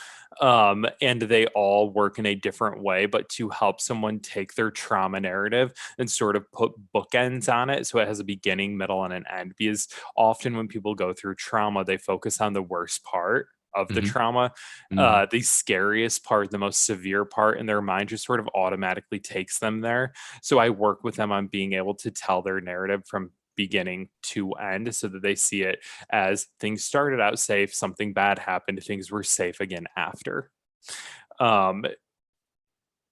and they all work in a different way, but to help someone take their trauma narrative and sort of put bookends on it so it has a beginning, middle, and an end. Because often when people go through trauma, they focus on the worst part of the Hmm. trauma. Mm. The scariest part, the most severe part in their mind just sort of automatically takes them there. So I work with them on being able to tell their narrative from beginning to end so that they see it as things started out safe, something bad happened, things were safe again after. Um,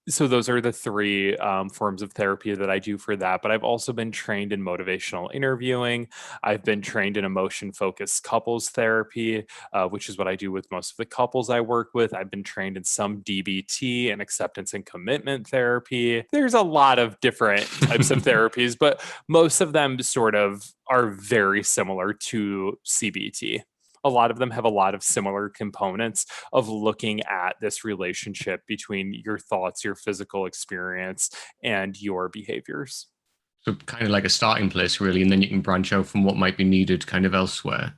so those are the three forms of therapy that I do for that. But I've also been trained in motivational interviewing. I've been trained in emotion focused couples therapy, which is what I do with most of the couples I work with. I've been trained in some DBT and acceptance and commitment therapy. There's a lot of different types of therapies, but most of them sort of are very similar to CBT. A lot of them have a lot of similar components of looking at this relationship between your thoughts, your physical experience, and your behaviors. So kind of like a starting place, really, and then you can branch out from what might be needed kind of elsewhere.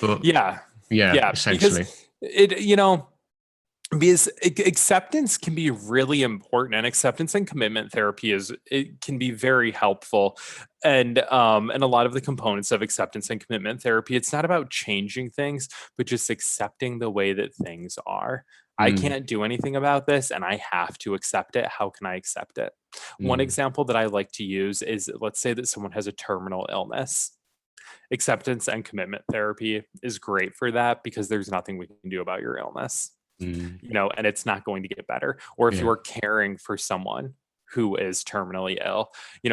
But Yeah. yeah, Yeah. Because essentially. because acceptance can be really important, and acceptance and commitment therapy it can be very helpful. And a lot of the components of acceptance and commitment therapy, it's not about changing things, but just accepting the way that things are. I Mm, can't do anything about this and I have to accept it. How can I accept it? One mm, example that I like to use is, let's say that someone has a terminal illness. Acceptance and commitment therapy is great for that because there's nothing we can do about your illness, mm. and it's not going to get better. Or if you Yeah. are caring for someone who is terminally ill,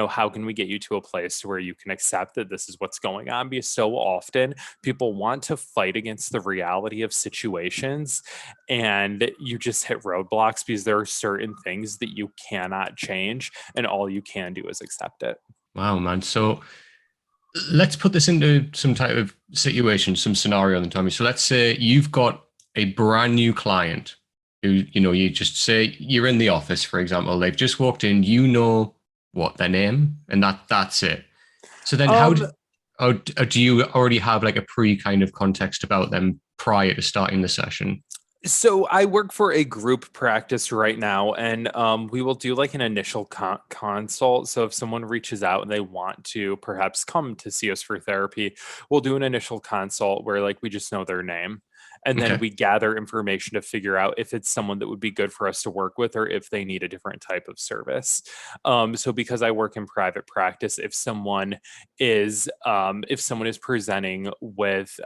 how can we get you to a place where you can accept that this is what's going on? Because so often people want to fight against the reality of situations, and you just hit roadblocks because there are certain things that you cannot change, and all you can do is accept it. Wow, man. So let's put this into some type of situation, some scenario then, Tommy. So let's say you've got a brand new client who, you just say you're in the office, for example, they've just walked in, what their name, and that's it. So then Um, do you already have like a pre kind of context about them prior to starting the session? So I work for a group practice right now, and we will do like an initial consult. So if someone reaches out and they want to perhaps come to see us for therapy, we'll do an initial consult where like we just know their name. And then Okay. we gather information to figure out if it's someone that would be good for us to work with or if they need a different type of service. So because I work in private practice, if someone is presenting with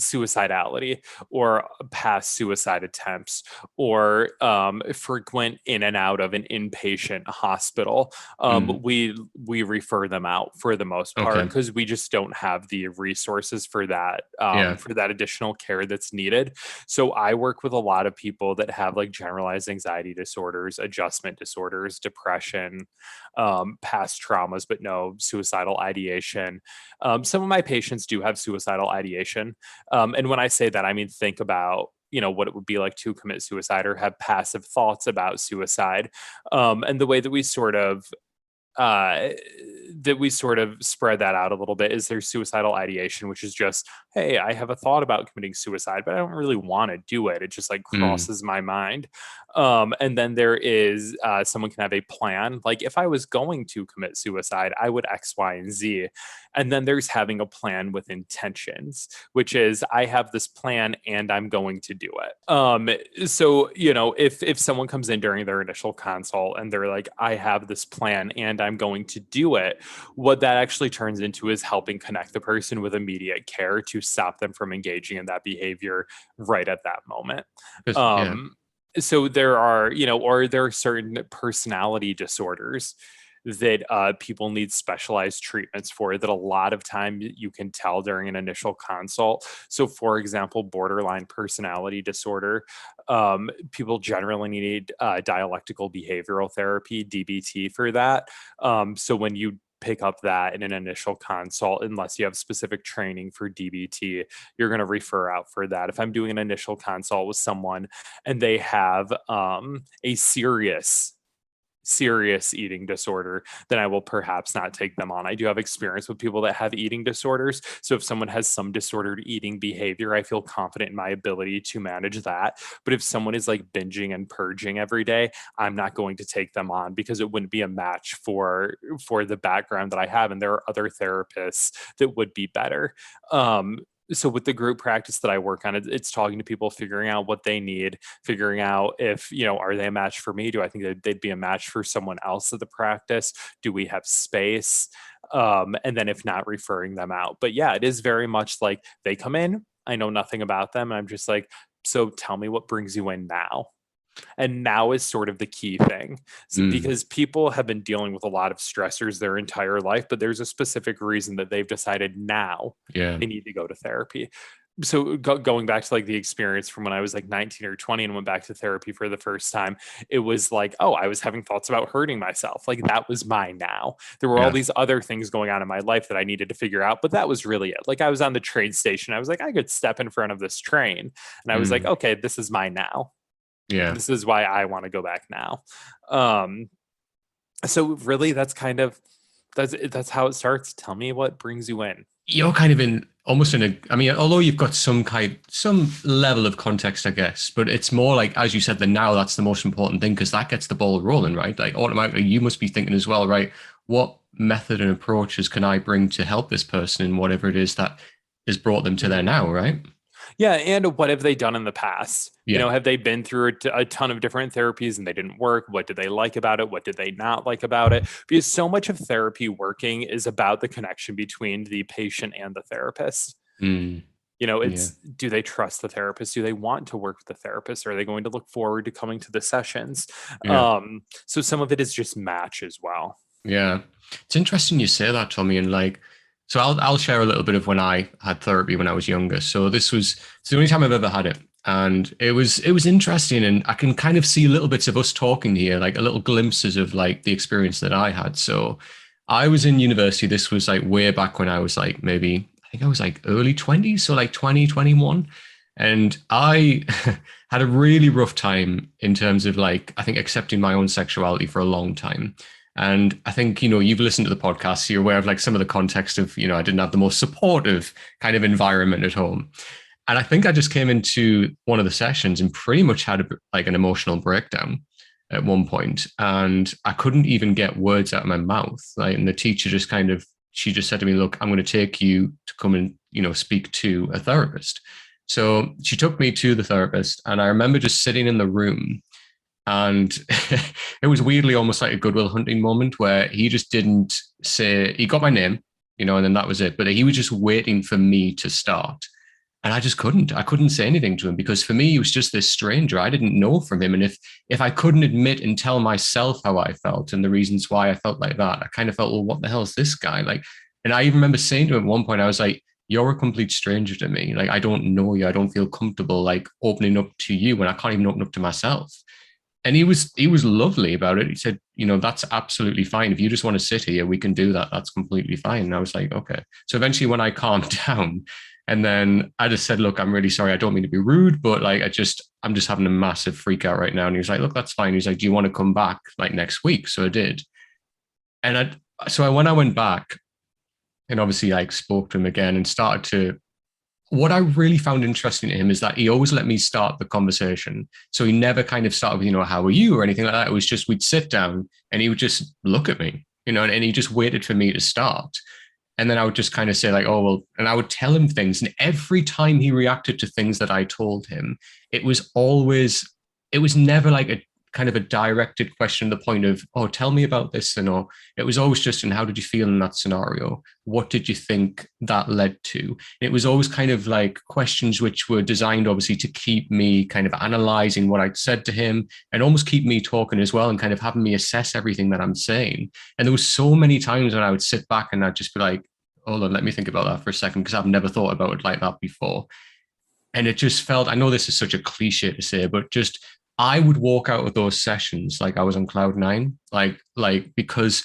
suicidality or past suicide attempts or frequent in and out of an inpatient hospital, Mm, we refer them out for the most part okay. because we just don't have the resources Yeah. for that additional care that's needed. So I work with a lot of people that have like generalized anxiety disorders, adjustment disorders, depression, past traumas, but no suicidal ideation. Some of my patients do have suicidal ideation, and when I say that, I mean, think about, what it would be like to commit suicide or have passive thoughts about suicide. And the way uh, that we sort of spread that out a little bit is there's suicidal ideation, which is just, hey, I have a thought about committing suicide, but I don't really want to do it. It just like Mm, crosses my mind. And then there is someone can have a plan. Like if I was going to commit suicide, I would X, Y, and Z. And then there's having a plan with intentions, which is I have this plan and I'm going to do it. So if someone comes in during their initial consult and they're like, I have this plan and I'm going to do it, what that actually turns into is helping connect the person with immediate care to stop them from engaging in that behavior right at that moment. yeah. Um, so there are, or there are certain personality disorders that people need specialized treatments for that a lot of time you can tell during an initial consult. So for example, borderline personality disorder, people generally need dialectical behavioral therapy, DBT, for that. So when you pick up that in an initial consult, unless you have specific training for DBT, you're going to refer out for that. If I'm doing an initial consult with someone and they have a serious eating disorder, then I will perhaps not take them on. I do have experience with people that have eating disorders. So if someone has some disordered eating behavior, I feel confident in my ability to manage that. But if someone is like binging and purging every day, I'm not going to take them on because it wouldn't be a match for the background that I have. And there are other therapists that would be better. so with the group practice that I work on, it's talking to people, figuring out what they need, figuring out if, are they a match for me? Do I think that they'd be a match for someone else at the practice? Do we have space? And then if not, referring them out. But yeah, it is very much like they come in, I know nothing about them, and I'm just like, so tell me what brings you in now. And now is sort of the key thing, because people have been dealing with a lot of stressors their entire life, but there's a specific reason that they've decided now Yeah. they need to go to therapy. So going back to like the experience from when I was like 19 or 20 and went back to therapy for the first time, it was like, oh, I was having thoughts about hurting myself. Like that was my now. There were all these other things going on in my life that I needed to figure out, but that was really it. Like I was on the train station. I was like, I could step in front of this train. And I was like, okay, this is my now. Yeah. This is why I want to go back now. So really that's how it starts. Tell me what brings you in. You're kind of although you've got some level of context, I guess, but it's more like, as you said, the now, that's the most important thing, because that gets the ball rolling, right? Like automatically you must be thinking as well, right? What method and approaches can I bring to help this person in whatever it is that has brought them to there now, right? Yeah. And what have they done in the past? Yeah. Have they been through a ton of different therapies and they didn't work? What did they like about it? What did they not like about it? Because so much of therapy working is about the connection between the patient and the therapist. Do they trust the therapist? Do they want to work with the therapist? Are they going to look forward to coming to the sessions? Yeah. So some of it is just match as well. Yeah. It's interesting you say that, Tommy, and so I'll share a little bit of when I had therapy when I was younger. So it's the only time I've ever had it. And it was interesting, and I can kind of see little bits of us talking here, like a little glimpses of like the experience that I had. So I was in university. This was like way back when I was like maybe, I think I was like early 20s, so like 2021. And I had a really rough time in terms of like, I think accepting my own sexuality for a long time. And I think, you've listened to the podcast, so you're aware of like some of the context of, I didn't have the most supportive kind of environment at home. And I think I just came into one of the sessions and pretty much had like an emotional breakdown at one point, and I couldn't even get words out of my mouth. Like, and the teacher she just said to me, "Look, I'm going to take you to come and speak to a therapist." So she took me to the therapist, and I remember just sitting in the room, and it was weirdly almost like a Goodwill Hunting moment where he just didn't say, he got my name, and then that was it. But he was just waiting for me to start. And I couldn't say anything to him, because for me, he was just this stranger. I didn't know from him. And if I couldn't admit and tell myself how I felt and the reasons why I felt like that, I kind of felt, well, what the hell is this guy? Like, and I even remember saying to him at one point, I was like, you're a complete stranger to me. Like, I don't know you. I don't feel comfortable like opening up to you when I can't even open up to myself. And he was lovely about it. He said, that's absolutely fine. If you just want to sit here, we can do that. That's completely fine. And I was like, okay. So eventually when I calmed down, and then I just said, look, I'm really sorry. I don't mean to be rude, but like, I'm just having a massive freak out right now. And he was like, look, that's fine. He's like, do you want to come back like next week? So I did. And when I went back and obviously like spoke to him again and started to, what I really found interesting in him is that he always let me start the conversation. So he never kind of started with, how are you or anything like that. It was just, we'd sit down and he would just look at me, and he just waited for me to start. And then I would just kind of say like, oh, well, and I would tell him things. And every time he reacted to things that I told him, it was never like a kind of a directed question to the point of, oh, tell me about this. And it was always just, and how did you feel in that scenario? What did you think that led to? And it was always kind of like questions which were designed obviously to keep me kind of analyzing what I'd said to him and almost keep me talking as well and kind of having me assess everything that I'm saying. And there was so many times when I would sit back and I'd just be like, hold on, let me think about that for a second, because I've never thought about it like that before. And it just felt, I know this is such a cliche to say, but just, I would walk out of those sessions like I was on cloud nine, like because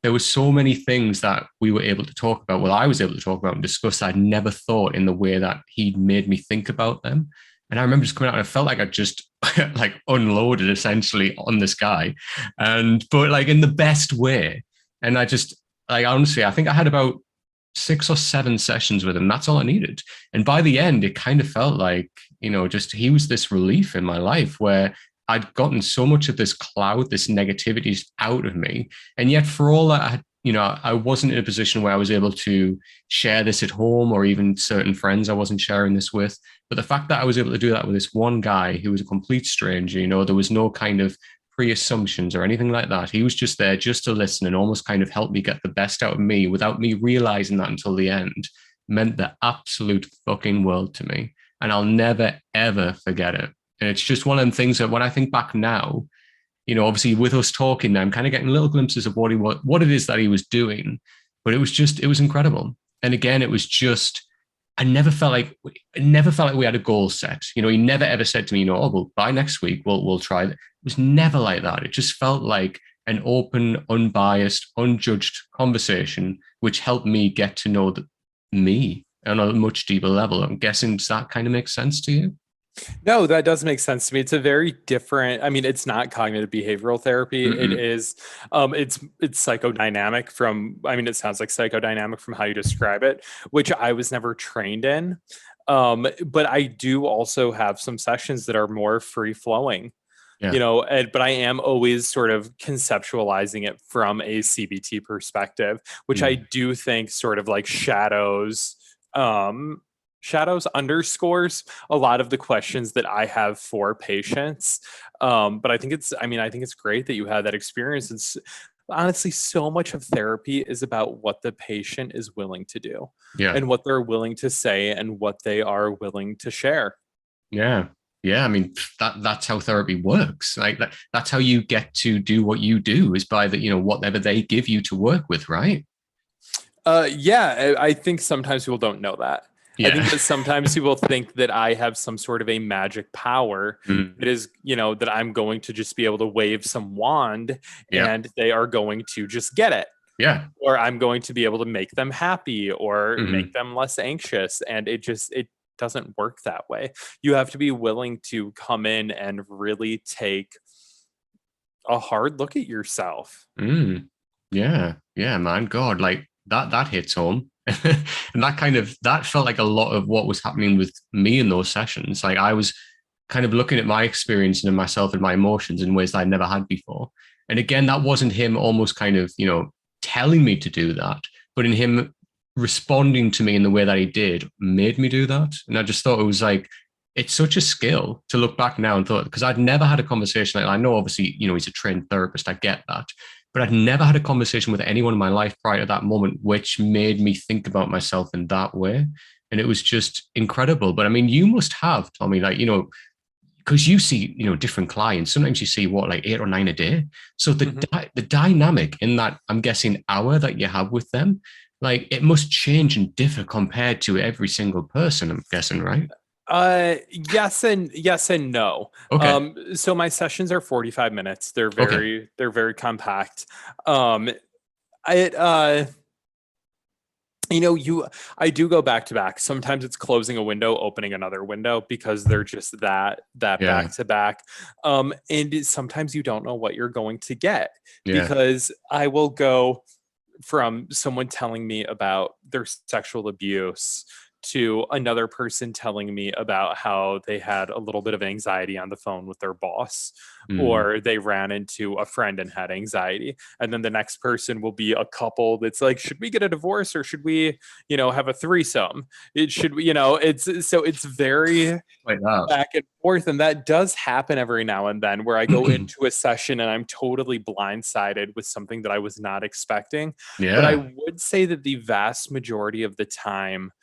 there were so many things that we were able to talk about. Well, I was able to talk about and discuss that I'd never thought in the way that he'd made me think about them. And I remember just coming out and I felt like I just like unloaded essentially on this guy, but like in the best way. And I just, like, honestly, I think I had about 6 or 7 sessions with him. That's all I needed. And by the end, it kind of felt like, just he was this relief in my life where I'd gotten so much of this cloud, this negativity out of me. And yet for all that I wasn't in a position where I was able to share this at home, or even certain friends I wasn't sharing this with. But the fact that I was able to do that with this one guy who was a complete stranger, there was no kind of pre-assumptions or anything like that. He was just there just to listen and almost kind of help me get the best out of me without me realizing that until the end, meant the absolute fucking world to me. And I'll never, ever forget it. And it's just one of them things that when I think back now, obviously with us talking now, I'm kind of getting little glimpses of what it is that he was doing. But it was incredible. And again, it was just, I never felt like we had a goal set. He never ever said to me, oh, well, by next week we'll try that. It was never like that. It just felt like an open, unbiased, unjudged conversation, which helped me get to know me on a much deeper level. I'm guessing, does that kind of make sense to you? No, that does make sense to me. It's a very different, I mean, it's not cognitive behavioral therapy. It Mm-mm. is, it's psychodynamic it sounds like psychodynamic from how you describe it, which I was never trained in. But I do also have some sessions that are more free flowing, Yeah. but I am always sort of conceptualizing it from a CBT perspective, which I Mm. do think sort of like um, shadows underscores a lot of the questions that I have for patients. But I think it's great that you had that experience. It's honestly, so much of therapy is about what the patient is willing to do Yeah. and what they're willing to say and what they are willing to share. Yeah. Yeah. I mean, that's how therapy works. Like that's how you get to do what you do, is by whatever they give you to work with, right? Yeah, I think sometimes people don't know that. I Yeah. think that sometimes people think that I have some sort of a magic power that Mm. is, that I'm going to just be able to wave some wand Yeah. and they are going to just get it. Yeah. Or I'm going to be able to make them happy or make Hmm. them less anxious. And it doesn't work that way. You have to be willing to come in and really take a hard look at yourself. Mm. Yeah. Yeah, man. God, like that hits home. And that felt like a lot of what was happening with me in those sessions. Like I was kind of looking at my experience and myself and my emotions in ways that I'd never had before. And again, that wasn't him almost kind of, telling me to do that, but in him responding to me in the way that he did made me do that. And I just thought it was like, it's such a skill to look back now and thought, because I'd never had a conversation like, I know obviously, he's a trained therapist, I get that. But I'd never had a conversation with anyone in my life prior to that moment, which made me think about myself in that way. And it was just incredible. But I mean, you must have, Tommy, like, because you see, different clients. Sometimes you see what, like 8 or 9 a day. So Mhm. the dynamic in that, I'm guessing, hour that you have with them, like it must change and differ compared to every single person. I'm guessing, right? Yes and no. Okay. So my sessions are 45 minutes. Okay. They're very compact. Um, it you I do go back to back. Sometimes it's closing a window, opening another window because they're just that Yeah. back to back. And sometimes you don't know what you're going to get Yeah. because I will go from someone telling me about their sexual abuse to another person telling me about how they had a little bit of anxiety on the phone with their boss, Mm. or they ran into a friend and had anxiety. And then the next person will be a couple that's like, should we get a divorce or should we, have a threesome? It should, it's very Like that. back and forth. And that does happen every now and then where I go into a session and I'm totally blindsided with something that I was not expecting. But I Yeah. would say that the vast majority of the time,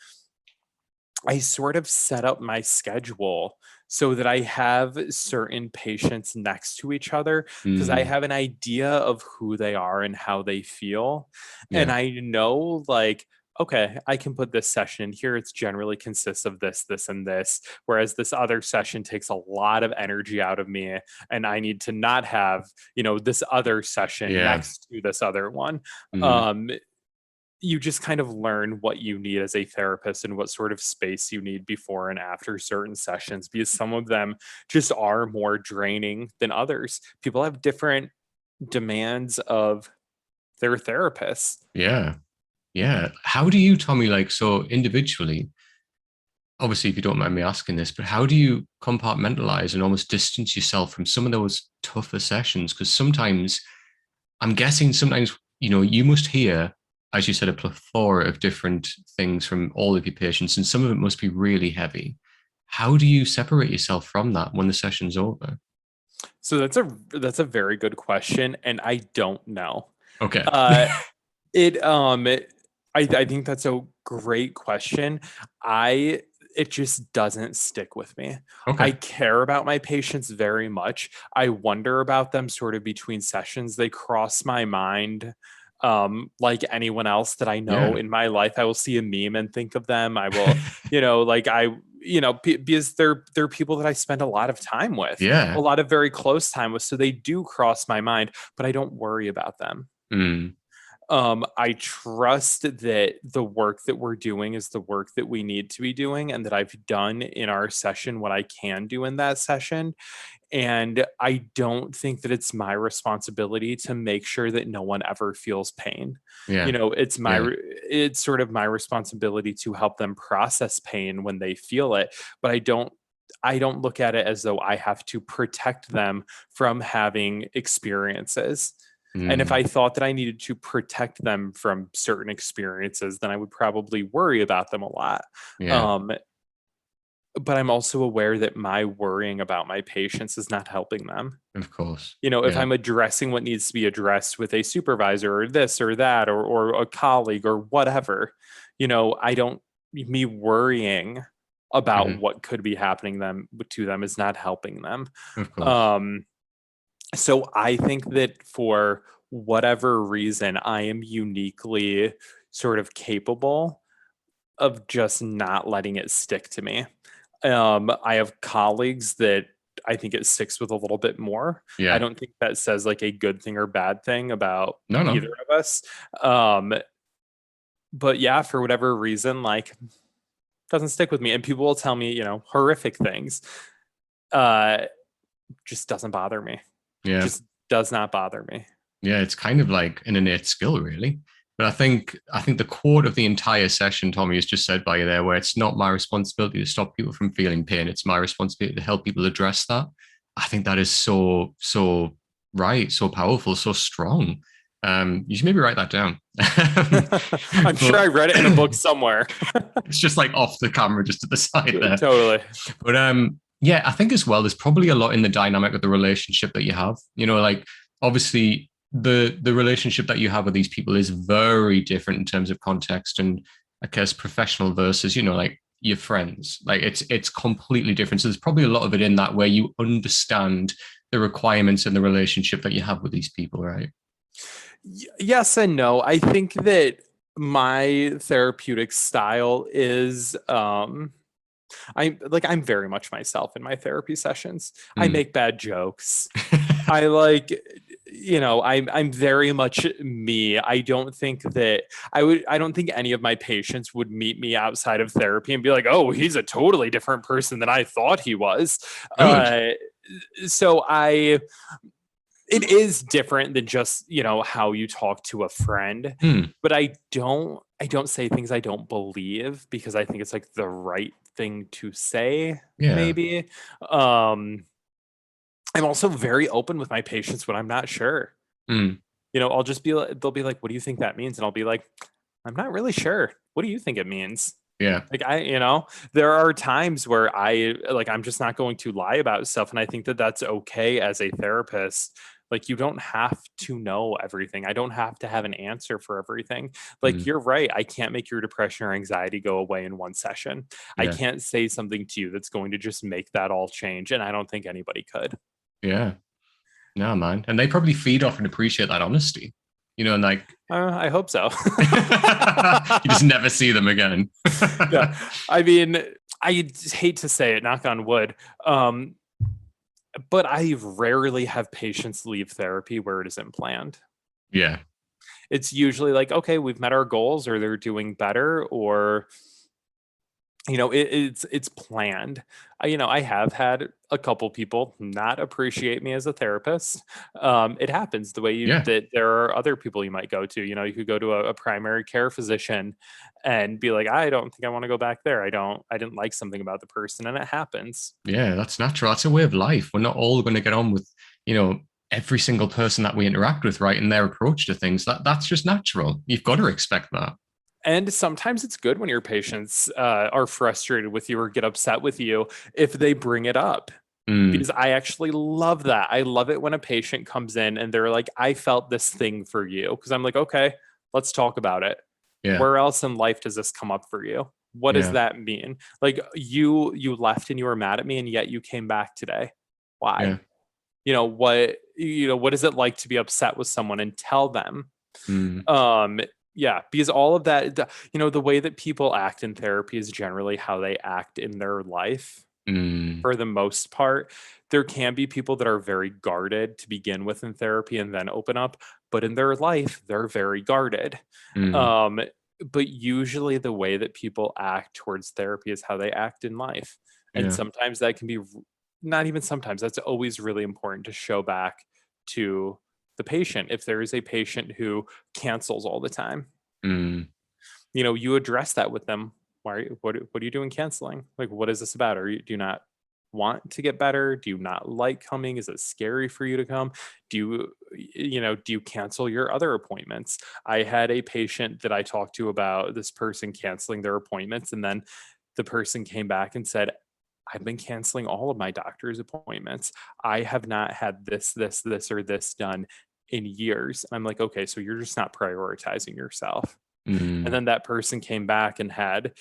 I sort of set up my schedule so that I have certain patients next to each other because I Mm. have an idea of who they are and how they feel. And Yeah. I know, like, okay, I can put this session in here. It's generally consists of this, this, and this. Whereas this other session takes a lot of energy out of me. And I need to not have, this other session Yeah. next to this other one. Mm. Um, you just kind of learn what you need as a therapist and what sort of space you need before and after certain sessions because some of them just are more draining than others. People have different demands of their therapists. Yeah. Yeah. How do you, Tommy, like, so individually, obviously, if you don't mind me asking this, but how do you compartmentalize and almost distance yourself from some of those tougher sessions? Because sometimes, I'm guessing sometimes you must hear, as you said, a plethora of different things from all of your patients, and some of it must be really heavy. How do you separate yourself from that when the session's over? So that's a very good question, and I don't know. Okay. Uh, I think that's a great question. I It just doesn't stick with me. I Okay. care about my patients very much. I wonder about them sort of between sessions. They cross my mind. Like anyone else that I know Yeah. in my life, I will see a meme and think of them. I will, like because they're people that I spend a lot of time with, a Yeah. lot of very close time with. So they do cross my mind, but I don't worry about them. Mm, I trust that the work that we're doing is the work that we need to be doing, and that I've done in our session what I can do in that session. And I don't think that it's my responsibility to make sure that no one ever feels pain. yeah. Yeah. It's sort of my responsibility to help them process pain when they feel it, but I don't look at it as though I have to protect them from having experiences. And if I Mm, thought that I needed to protect them from certain experiences, then I would probably worry about them a lot. yeah. Um, but I'm also aware that my worrying about my patients is not helping them. Of course. If Yeah. I'm addressing what needs to be addressed with a supervisor or this or that or a colleague or whatever, I don't, me worrying about Hmm. what could be happening to them is not helping them. Of course. Um, so I think that for whatever reason, I am uniquely sort of capable of just not letting it stick to me. I have colleagues that I think it sticks with a little bit more. I Yeah. don't think that says like a good thing or bad thing about No, no. either of us. Um, but yeah, for whatever reason, like doesn't stick with me. And people will tell me, horrific things. Uh, just doesn't bother me. Yeah. Just does not bother me. Yeah. It's kind of like an innate skill, really. But I think the quote of the entire session, Tommy, is just said by you there, where it's not my responsibility to stop people from feeling pain. It's my responsibility to help people address that. I think that is so, so right, so powerful, so strong. You should maybe write that down. I'm sure But I read it in a book somewhere. it's just like off the camera, just to the side there. Totally. But yeah, I think as well, there's probably a lot in the dynamic of the relationship that you have. Like obviously the relationship that you have with these people is very different in terms of context and I guess professional versus, like your friends. Like it's completely different. So there's probably a lot of it in that where you understand the requirements in the relationship that you have with these people, right? Yes and no. I think that my therapeutic style is I'm very much myself in my therapy sessions. I Mm. make bad jokes. I like I'm very much me. I don't think any of my patients would meet me outside of therapy and be like, "Oh, he's a totally different person than I thought he was." Good. Uh so it is different than just how you talk to a friend, Mm. but I don't say things I don't believe because I think it's like the right thing to say, Yeah. maybe. um I'm also very open with my patients when I'm not sure. Mm. I'll just be like, they'll be like, what do you think that means? And I'll be like, I'm not really sure. What do you think it means? Yeah. Like there are times where I'm just not going to lie about stuff, and I think that that's okay as a therapist. Like, you don't have to know everything. I don't have to have an answer for everything. Like, Mm. you're right. I can't make your depression or anxiety go away in one session. I Yeah. can't say something to you that's going to just make that all change, and I don't think anybody could. Yeah. No, man. And they probably feed off and appreciate that honesty, and like I hope so. you just never see them again. Yeah. I mean, I hate to say it, knock on wood. Um, but I rarely have patients leave therapy where it isn't planned. Yeah. It's usually like, okay, we've met our goals, or they're doing better, or it's planned. I have had a couple people not appreciate me as a therapist. It happens the way Yeah. that there are other people you might go to. You could go to a primary care physician and be like, I don't think I want to go back there. I didn't like something about the person, and it happens. Yeah. That's natural. That's a way of life. We're not all going to get on with, you know, every single person that we interact with, right, and their approach to things, that's just natural. You've got to expect that. And sometimes it's good when your patients are frustrated with you or get upset with you if they bring it up. Mm, Because I actually love that. I love it when a patient comes in and they're like, I felt this thing for you. Because I'm like, okay, let's talk about it. yeah, Where else in life does this come up for you? What does yeah, that mean? Like you left and you were mad at me and yet you came back today. Why? yeah, What is it like to be upset with someone and tell them? mm, Um, yeah, because all of that, the way that people act in therapy is generally how they act in their life mm, for the most part. There can be people that are very guarded to begin with in therapy and then open up, but in their life, they're very guarded. mm, Um, but usually the way that people act towards therapy is how they act in life. And yeah, sometimes that can be not even sometimes, that's always really important to show back to the patient. If there is a patient who cancels all the time, mm, you address that with them. What are you doing canceling? Like, what is this about? Do you not want to get better? Do you not like coming? Is it scary for you to come? Do you cancel your other appointments? I had a patient that I talked to about this person canceling their appointments, and then the person came back and said, I've been canceling all of my doctor's appointments. I have not had this, or this done in years. I'm like, okay, so you're just not prioritizing yourself. And mm, then that person came back and had,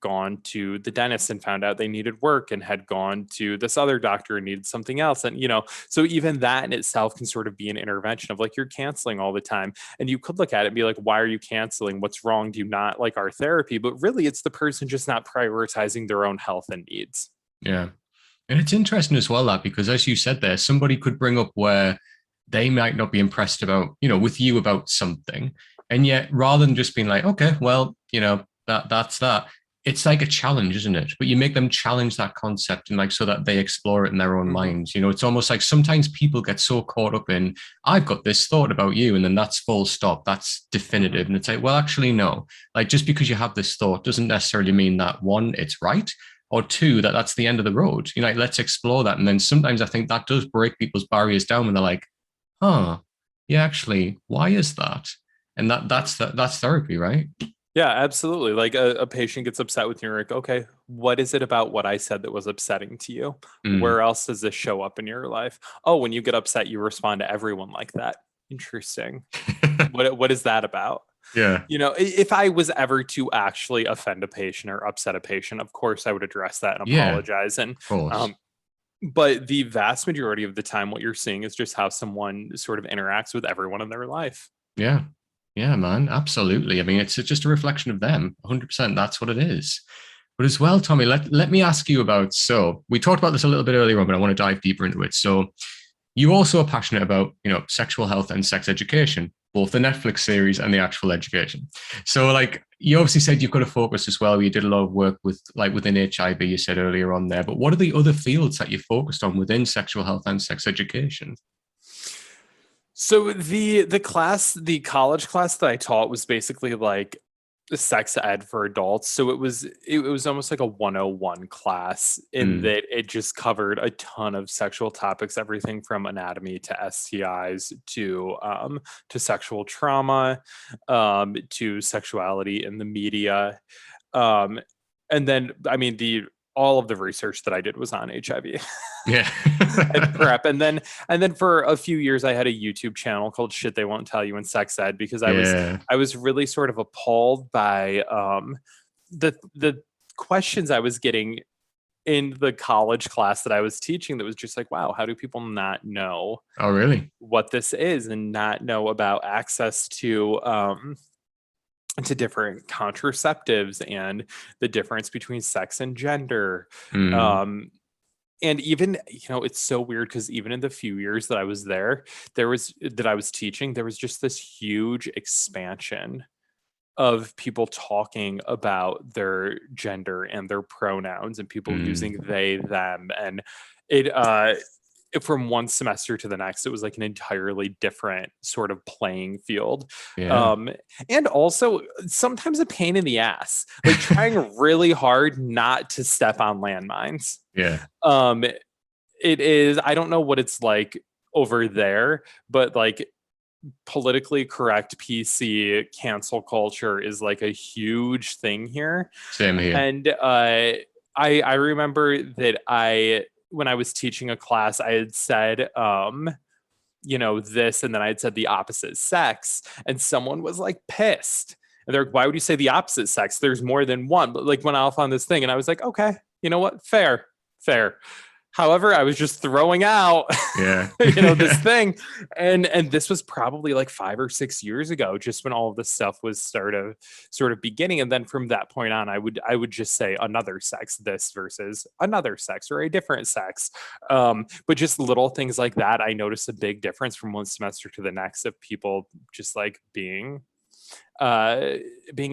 gone to the dentist and found out they needed work and had gone to this other doctor and needed something else. And, so even that in itself can sort of be an intervention of like, you're canceling all the time. And you could look at it and be like, why are you canceling? What's wrong? Do you not like our therapy? But really, it's the person just not prioritizing their own health and needs. yeah. And it's interesting as well that because as you said there, somebody could bring up where they might not be impressed about, with you about something. And yet rather than just being like, okay, well, that's that. It's like a challenge, isn't it? But you make them challenge that concept and like so that they explore it in their own Mhm. minds. It's almost like sometimes people get so caught up in, I've got this thought about you, and then that's full stop. That's Mhm. definitive. And it's like, well, actually, no. Like just because you have this thought doesn't necessarily mean that one, it's right, or two, that that's the end of the road. Like, let's explore that. And then sometimes I think that does break people's barriers down when they're like, huh, yeah, actually, why is that? And that's therapy, right? Yeah, absolutely. Like a patient gets upset with you, you're like, okay, what is it about what I said that was upsetting to you? Mm. Where else does this show up in your life? Oh, when you get upset, you respond to everyone like that. Interesting. What is that about? Yeah, If I was ever to actually offend a patient or upset a patient, of course I would address that and yeah, apologize. And of course. um, but the vast majority of the time, what you're seeing is just how someone sort of interacts with everyone in their life. Yeah, yeah, man, absolutely. I mean, it's just a reflection of them. 100%. That's what it is. But as well, Tommy, let me ask you about. So we talked about this a little bit earlier on, but I want to dive deeper into it. So you also are passionate about, sexual health and sex education, both the Netflix series and the actual education. So like you obviously said you've got a focus as well. You did a lot of work with like within HIV, you said earlier on there. But what are the other fields that you focused on within sexual health and sex education? So the college class that I taught was basically like sex ed for adults. So it was almost like a 101 class in Mm, that it just covered a ton of sexual topics, everything from anatomy to STIs to sexual trauma, to sexuality in the media. Um, and then I mean the all of the research that I did was on HIV. yeah. And prep. And then for a few years I had a YouTube channel called Shit They Won't Tell You in Sex Ed because I was Yeah. I was really sort of appalled by the questions I was getting in the college class that I was teaching that was just like, wow, how do people not know Oh, really? what this is and not know about access to different contraceptives and the difference between sex and gender. Mm, Um, and even it's so weird because even in the few years that I was that I was teaching, there was just this huge expansion of people talking about their gender and their pronouns and people using mm, they them. And it from one semester to the next, it was like an entirely different sort of playing field. yeah. Um, and also sometimes a pain in the ass, like trying really hard not to step on landmines. Yeah. um it is, I don't know what it's like over there, but like politically correct PC cancel culture is like a huge thing here. Same here. And I remember that when I was teaching a class, I had said this, and then I had said the opposite sex, and someone was like pissed. And they're like, why would you say the opposite sex? There's more than one. But like went off on this thing, and I was like, okay, you know what? Fair. However, I was just throwing out, Yeah. this thing, and this was probably like 5 or 6 years ago, just when all of this stuff was sort of beginning. And then from that point on, I would just say another sex, this versus another sex, or a different sex. But just little things like that, I noticed a big difference from one semester to the next of people just like being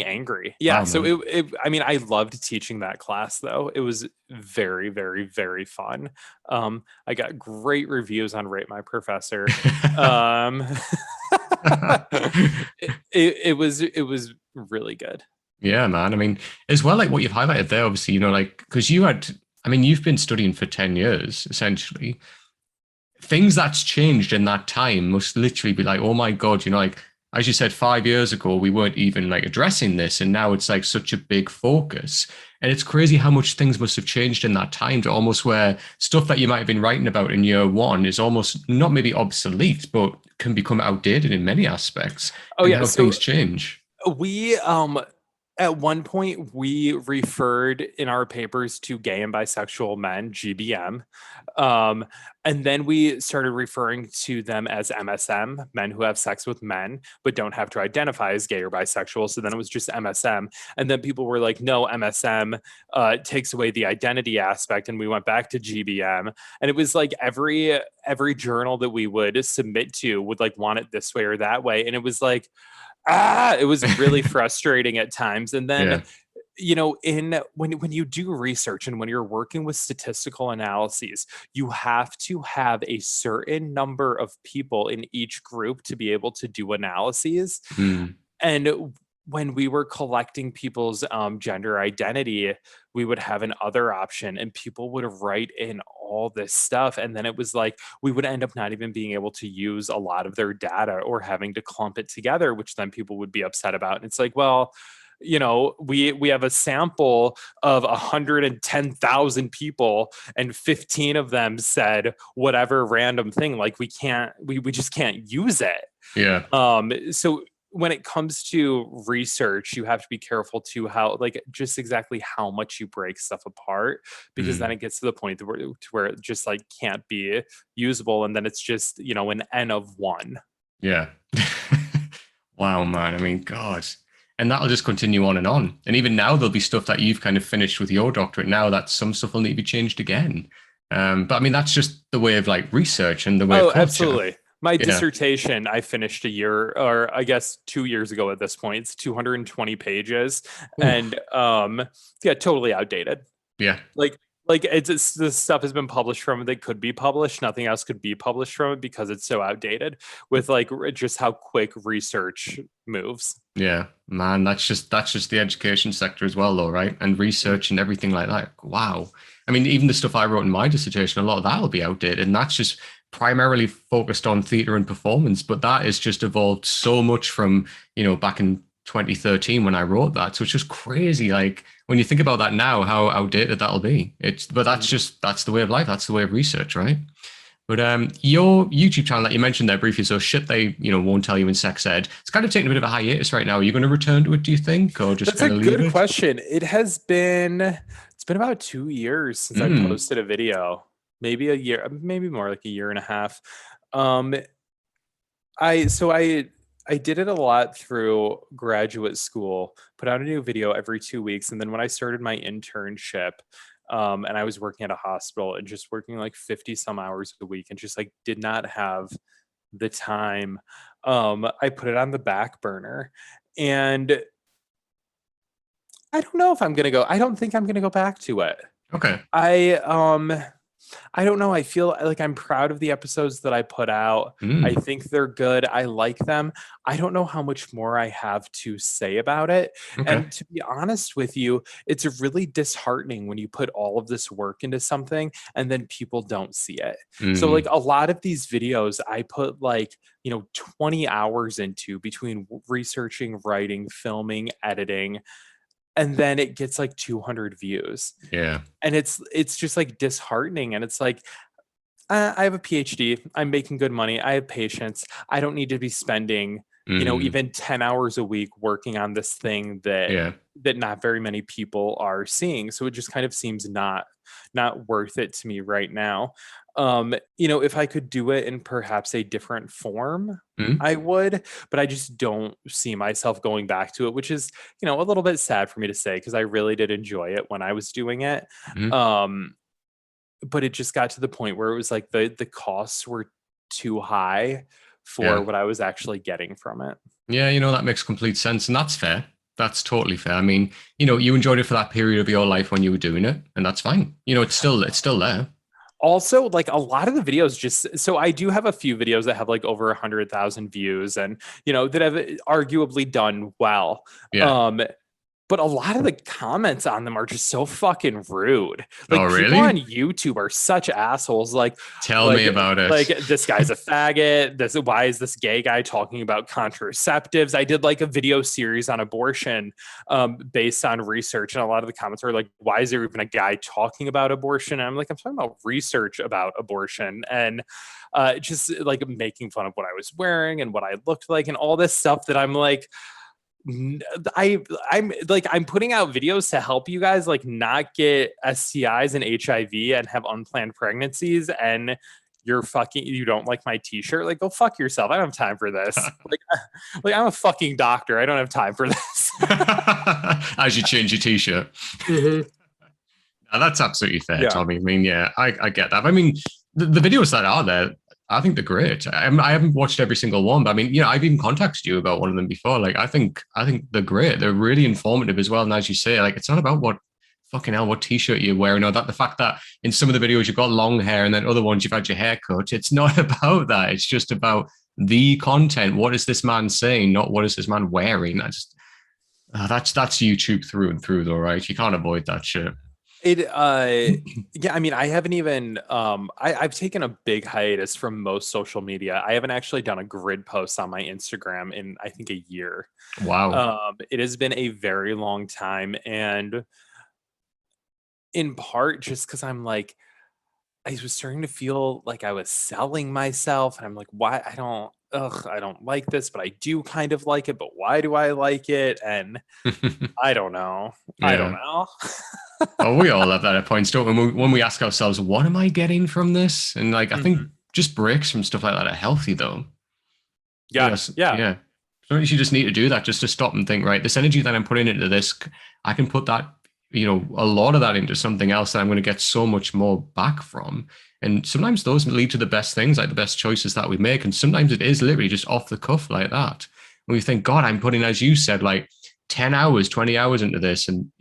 angry. Yeah. Wow, So man. I mean, I loved teaching that class though. It was very, very, very fun. I got great reviews on Rate My Professor. Um, it was really good. Yeah, man. I mean, as well, like what you've highlighted there, obviously, like, because you've been studying for 10 years, essentially. Things that's changed in that time must literally be like, oh my God, like, as you said, 5 years ago, we weren't even like addressing this. And now it's like such a big focus. And it's crazy how much things must have changed in that time to almost where stuff that you might have been writing about in year one is almost not maybe obsolete, but can become outdated in many aspects. Oh and yeah. how So things change. we at one point we referred in our papers to gay and bisexual men, GBM, and then we started referring to them as MSM, men who have sex with men but don't have to identify as gay or bisexual. So then it was just MSM, and then people were like, no, MSM takes away the identity aspect, and we went back to GBM. And it was like every journal that we would submit to would like want it this way or that way, and it was like, it was really frustrating at times. And then, when you do research and when you're working with statistical analyses, you have to have a certain number of people in each group to be able to do analyses. Mm, And when we were collecting people's gender identity, we would have an other option, and people would write in all this stuff. And then it was like we would end up not even being able to use a lot of their data, or having to clump it together, which then people would be upset about. And it's like, well, we have a sample of 110,000 people, and 15 of them said whatever random thing. Like we just can't use it. yeah. So when it comes to research, you have to be careful to just exactly how much you break stuff apart, because then it gets to the point where it just like can't be usable, and then it's just an n of one. Yeah. Wow, man. I mean, God. And that'll just continue on and on. And even now, there'll be stuff that you've kind of finished with your doctorate now that some stuff will need to be changed again. But I mean, that's just the way of like research and the way of culture. Absolutely. My dissertation, I finished a year, or I guess 2 years ago at this point. It's 220 pages. Ooh. And totally outdated. Yeah. Like this stuff has been published from it that could be published. Nothing else could be published from it because it's so outdated, with like just how quick research moves. Yeah, man, that's just the education sector as well, though, right? And research and everything like that. Wow. I mean, even the stuff I wrote in my dissertation, a lot of that will be outdated, and that's just primarily focused on theater and performance. But that has just evolved so much from back in 2013 when I wrote that. So it's just crazy. Like when you think about that now, how outdated that'll be. But that's the way of life. That's the way of research, right? But your YouTube channel that you mentioned there briefly, so shit they won't tell you in sex ed, it's kind of taking a bit of a hiatus right now. Are you going to return to it, do you think, or just kind of leave it? That's a good question. It's been about 2 years since I posted a video. Maybe a year, maybe more, like a year and a half. I did it a lot through graduate school, put out a new video every 2 weeks. And then when I started my internship, and I was working at a hospital and just working like 50 some hours a week, and just like did not have the time, I put it on the back burner. And I don't know if I don't think I'm going to go back to it. Okay. I don't know. I feel like I'm proud of the episodes that I put out. I Mm, think they're good. I like them. I don't know how much more I have to say about it. okay. And to be honest with you, it's really disheartening when you put all of this work into something and then people don't see it. So, like Mm, a lot of these videos, I put like, 20 hours into between researching, writing, filming, editing, and then it gets like 200 views. yeah. And it's just like disheartening. And it's like, I have a PhD. I'm making good money. I have patience. I don't need to be spending, Mm, even 10 hours a week working on this thing that yeah. not very many people are seeing. So it just kind of seems not worth it to me right now. If I could do it in perhaps a different form, Mm, I would, but I just don't see myself going back to it, which is, a little bit sad for me to say because I really did enjoy it when I was doing it. mm, Um, but it just got to the point where it was like the costs were too high for yeah. what I was actually getting from it. Yeah, that makes complete sense. And that's fair. That's totally fair. I mean, you enjoyed it for that period of your life when you were doing it, and that's fine. It's still there. Also, like a lot of the videos just so I do have a few videos that have like over 100,000 views and that have arguably done well. Yeah. Um, But a lot of the comments on them are just so fucking rude. Oh, Like people on really? YouTube are such assholes. Tell Like, me about it. like this guy's a faggot. Why is this gay guy talking about contraceptives? I did like a video series on abortion, based on research, and a lot of the comments are like, "Why is there even a guy talking about abortion?" And I'm like, "I'm talking about research about abortion," and just like making fun of what I was wearing and what I looked like and all this stuff that I'm like I'm putting out videos to help you guys like not get STIs and HIV and have unplanned pregnancies and you don't like my t-shirt, like go fuck yourself. I don't have time for this. Like I'm a fucking doctor. I don't have time for this. As you change your t-shirt. Mhm. No, that's absolutely fair, Yeah. Tommy. I mean, yeah, I get that. I mean, the videos that are there, I think they're great. I haven't watched every single one, but I mean, I've even contacted you about one of them before. Like, I think they're great. They're really informative as well. And as you say, like, it's not about what fucking hell what t-shirt you're wearing or that the fact that in some of the videos you've got long hair and then other ones you've had your hair cut. It's not about that. It's just about the content. What is this man saying? Not what is this man wearing? That's YouTube through and through, though, right? You can't avoid that shit. It yeah, I mean, I haven't even I've taken a big hiatus from most social media. I haven't actually done a grid post on my Instagram in I think a year. Wow. It has been a very long time, and in part just because I'm like I was starting to feel like I was selling myself, and I'm like, why I don't like this, but I do kind of like it, but why do I like it? And I don't know. I don't Yeah. know. Oh, we all have that at points, don't we? When we ask ourselves, what am I getting from this? And like, I think Mhm. just breaks from stuff like that are healthy, though. Yeah, yeah. Yeah. Sometimes you just need to do that just to stop and think, right, this energy that I'm putting into this, I can put that, a lot of that into something else that I'm going to get so much more back from. And sometimes those lead to the best things, like the best choices that we make. And sometimes it is literally just off the cuff like that. When we think, God, I'm putting, as you said, like 10 hours, 20 hours into this. And,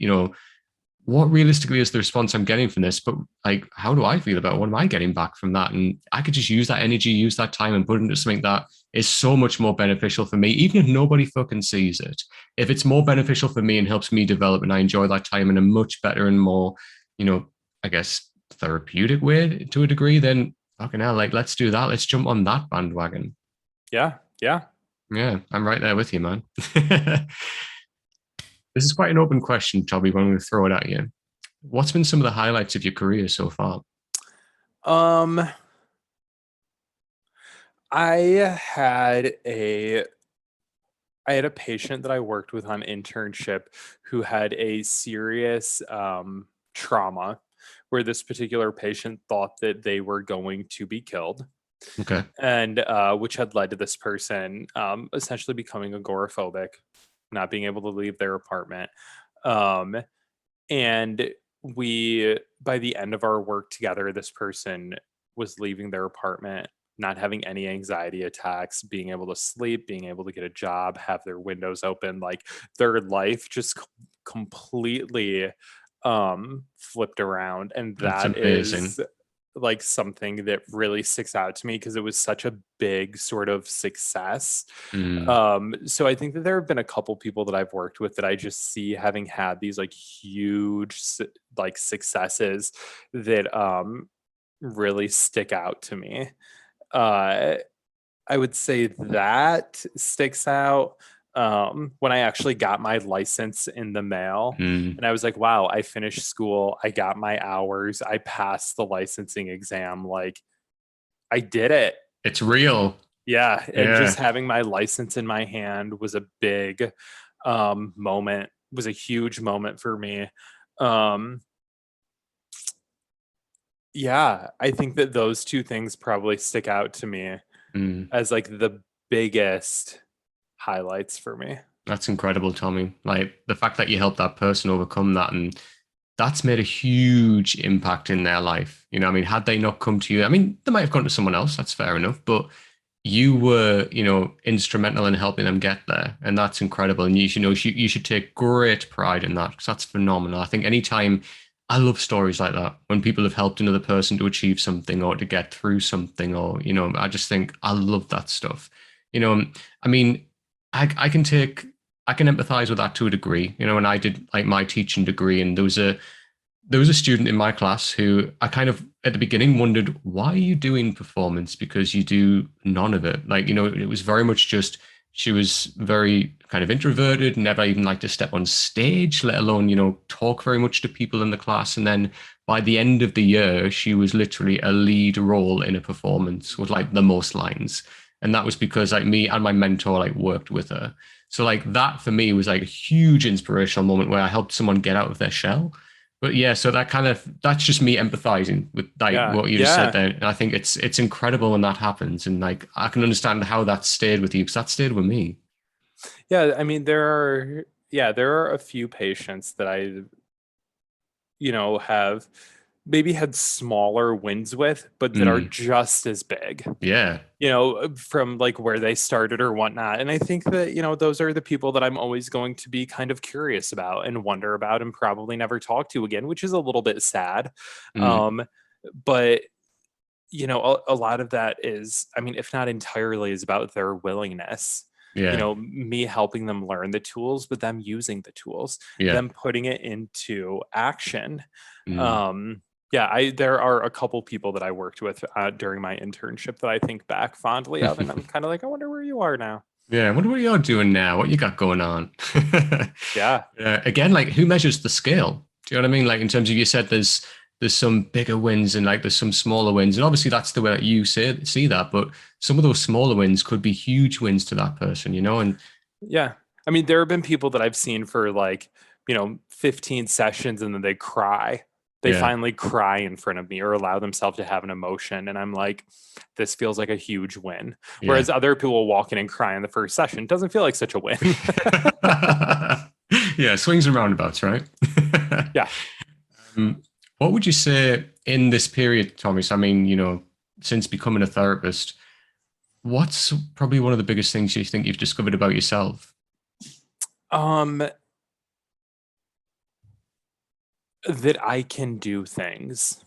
what realistically is the response I'm getting from this? But like, how do I feel about it? What am I getting back from that? And I could just use that energy, use that time and put it into something that is so much more beneficial for me, even if nobody fucking sees it. If it's more beneficial for me and helps me develop and I enjoy that time in a much better and more, I guess, therapeutic way to a degree, then fucking hell, like, let's do that. Let's jump on that bandwagon. Yeah, yeah. Yeah, I'm right there with you, man. This is quite an open question, Toby, but I'm going to throw it at you. What's been some of the highlights of your career so far? Um, I had a I had a patient that I worked with on internship who had a serious trauma where this particular patient thought that they were going to be killed, Okay. and which had led to this person essentially becoming agoraphobic, not being able to leave their apartment. Um, and by the end of our work together, this person was leaving their apartment, not having any anxiety attacks, being able to sleep, being able to get a job, have their windows open, like their life just completely flipped around. And That's that amazing. is like something that really sticks out to me because it was such a big sort of success. Mm, So I think that there have been a couple people that I've worked with that I just see having had these like huge like successes that really stick out to me. Uh, I would say that sticks out when I actually got my license in the mail. mm. And I was like, wow, I finished school. I got my hours. I passed the licensing exam. Like, I did it. It's real. Yeah. And just Yeah. having my license in my hand was a big moment, was a huge moment for me. Um, yeah. I think that those two things probably stick out to me Mm. as like the biggest highlights for me. That's incredible, Tommy. Like the fact that you helped that person overcome that, and that's made a huge impact in their life. I mean, had they not come to you, I mean, they might have gone to someone else. That's fair enough. But you were, instrumental in helping them get there. And that's incredible. And you should take great pride in that because that's phenomenal. I think anytime I love stories like that when people have helped another person to achieve something or to get through something, or, I just think I love that stuff. I mean, I can take I can empathize with that to a degree. When I did like my teaching degree, and there was a student in my class who I kind of at the beginning wondered, why are you doing performance? Because you do none of it. Like, it was very much just she was very kind of introverted, never even liked to step on stage, let alone, talk very much to people in the class. And then by the end of the year, she was literally a lead role in a performance with like the most lines. And that was because like me and my mentor like worked with her. So like that for me was like a huge inspirational moment where I helped someone get out of their shell. But yeah, so that's just me empathizing with like Yeah. what you just said Yeah. there. And I think it's incredible when that happens. And like I can understand how that stayed with you because that stayed with me. Yeah. I mean, there are a few patients that I, have maybe had smaller wins with, but that are Mm, just as big, yeah. from like where they started or whatnot. And I think that, those are the people that I'm always going to be kind of curious about and wonder about and probably never talk to again, which is a little bit sad. Mm, Um, but a lot of that is, I mean, if not entirely, is about their willingness. yeah. Me helping them learn the tools, but them using the tools, Yeah. them putting it into action. Mm. Um, yeah, there are a couple people that I worked with during my internship that I think back fondly of, and I'm kind of like, I wonder where you are now. Yeah. I wonder what you're doing now. What you got going on? Yeah, Yeah. Again, like who measures the scale? Do you know what I mean? Like in terms of you said there's some bigger wins and like there's some smaller wins. And obviously that's the way that you see that, but some of those smaller wins could be huge wins to that person, And yeah. I mean, there have been people that I've seen for like, 15 sessions and then they cry. They yeah. finally cry in front of me or allow themselves to have an emotion. And I'm like, this feels like a huge win. Yeah. Whereas other people will walk in and cry in the first session. It doesn't feel like such a win. Yeah, swings and roundabouts, right? Yeah. What would you say in this period, Thomas? I mean, since becoming a therapist, what's probably one of the biggest things you think you've discovered about yourself? Um, that I can do things.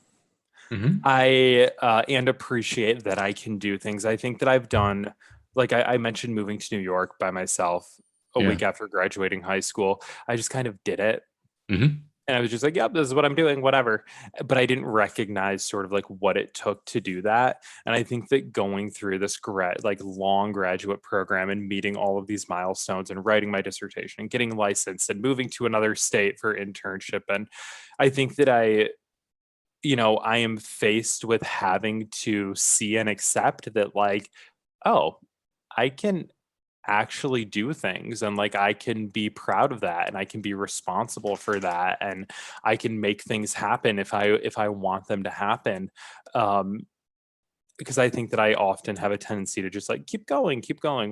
Hmm. I and appreciate that I can do things. I think that I've done, like I mentioned, moving to New York by myself a Yeah. week after graduating high school. I just kind of did it. Hmm. And I was just like, yep, this is what I'm doing, whatever. But I didn't recognize sort of like what it took to do that. And I think that going through this like long graduate program and meeting all of these milestones and writing my dissertation and getting licensed and moving to another state for internship. And I think that I am faced with having to see and accept that, like, oh, I can actually do things and like I can be proud of that and I can be responsible for that and I can make things happen if I want them to happen. Um, because I think that I often have a tendency to just like keep going,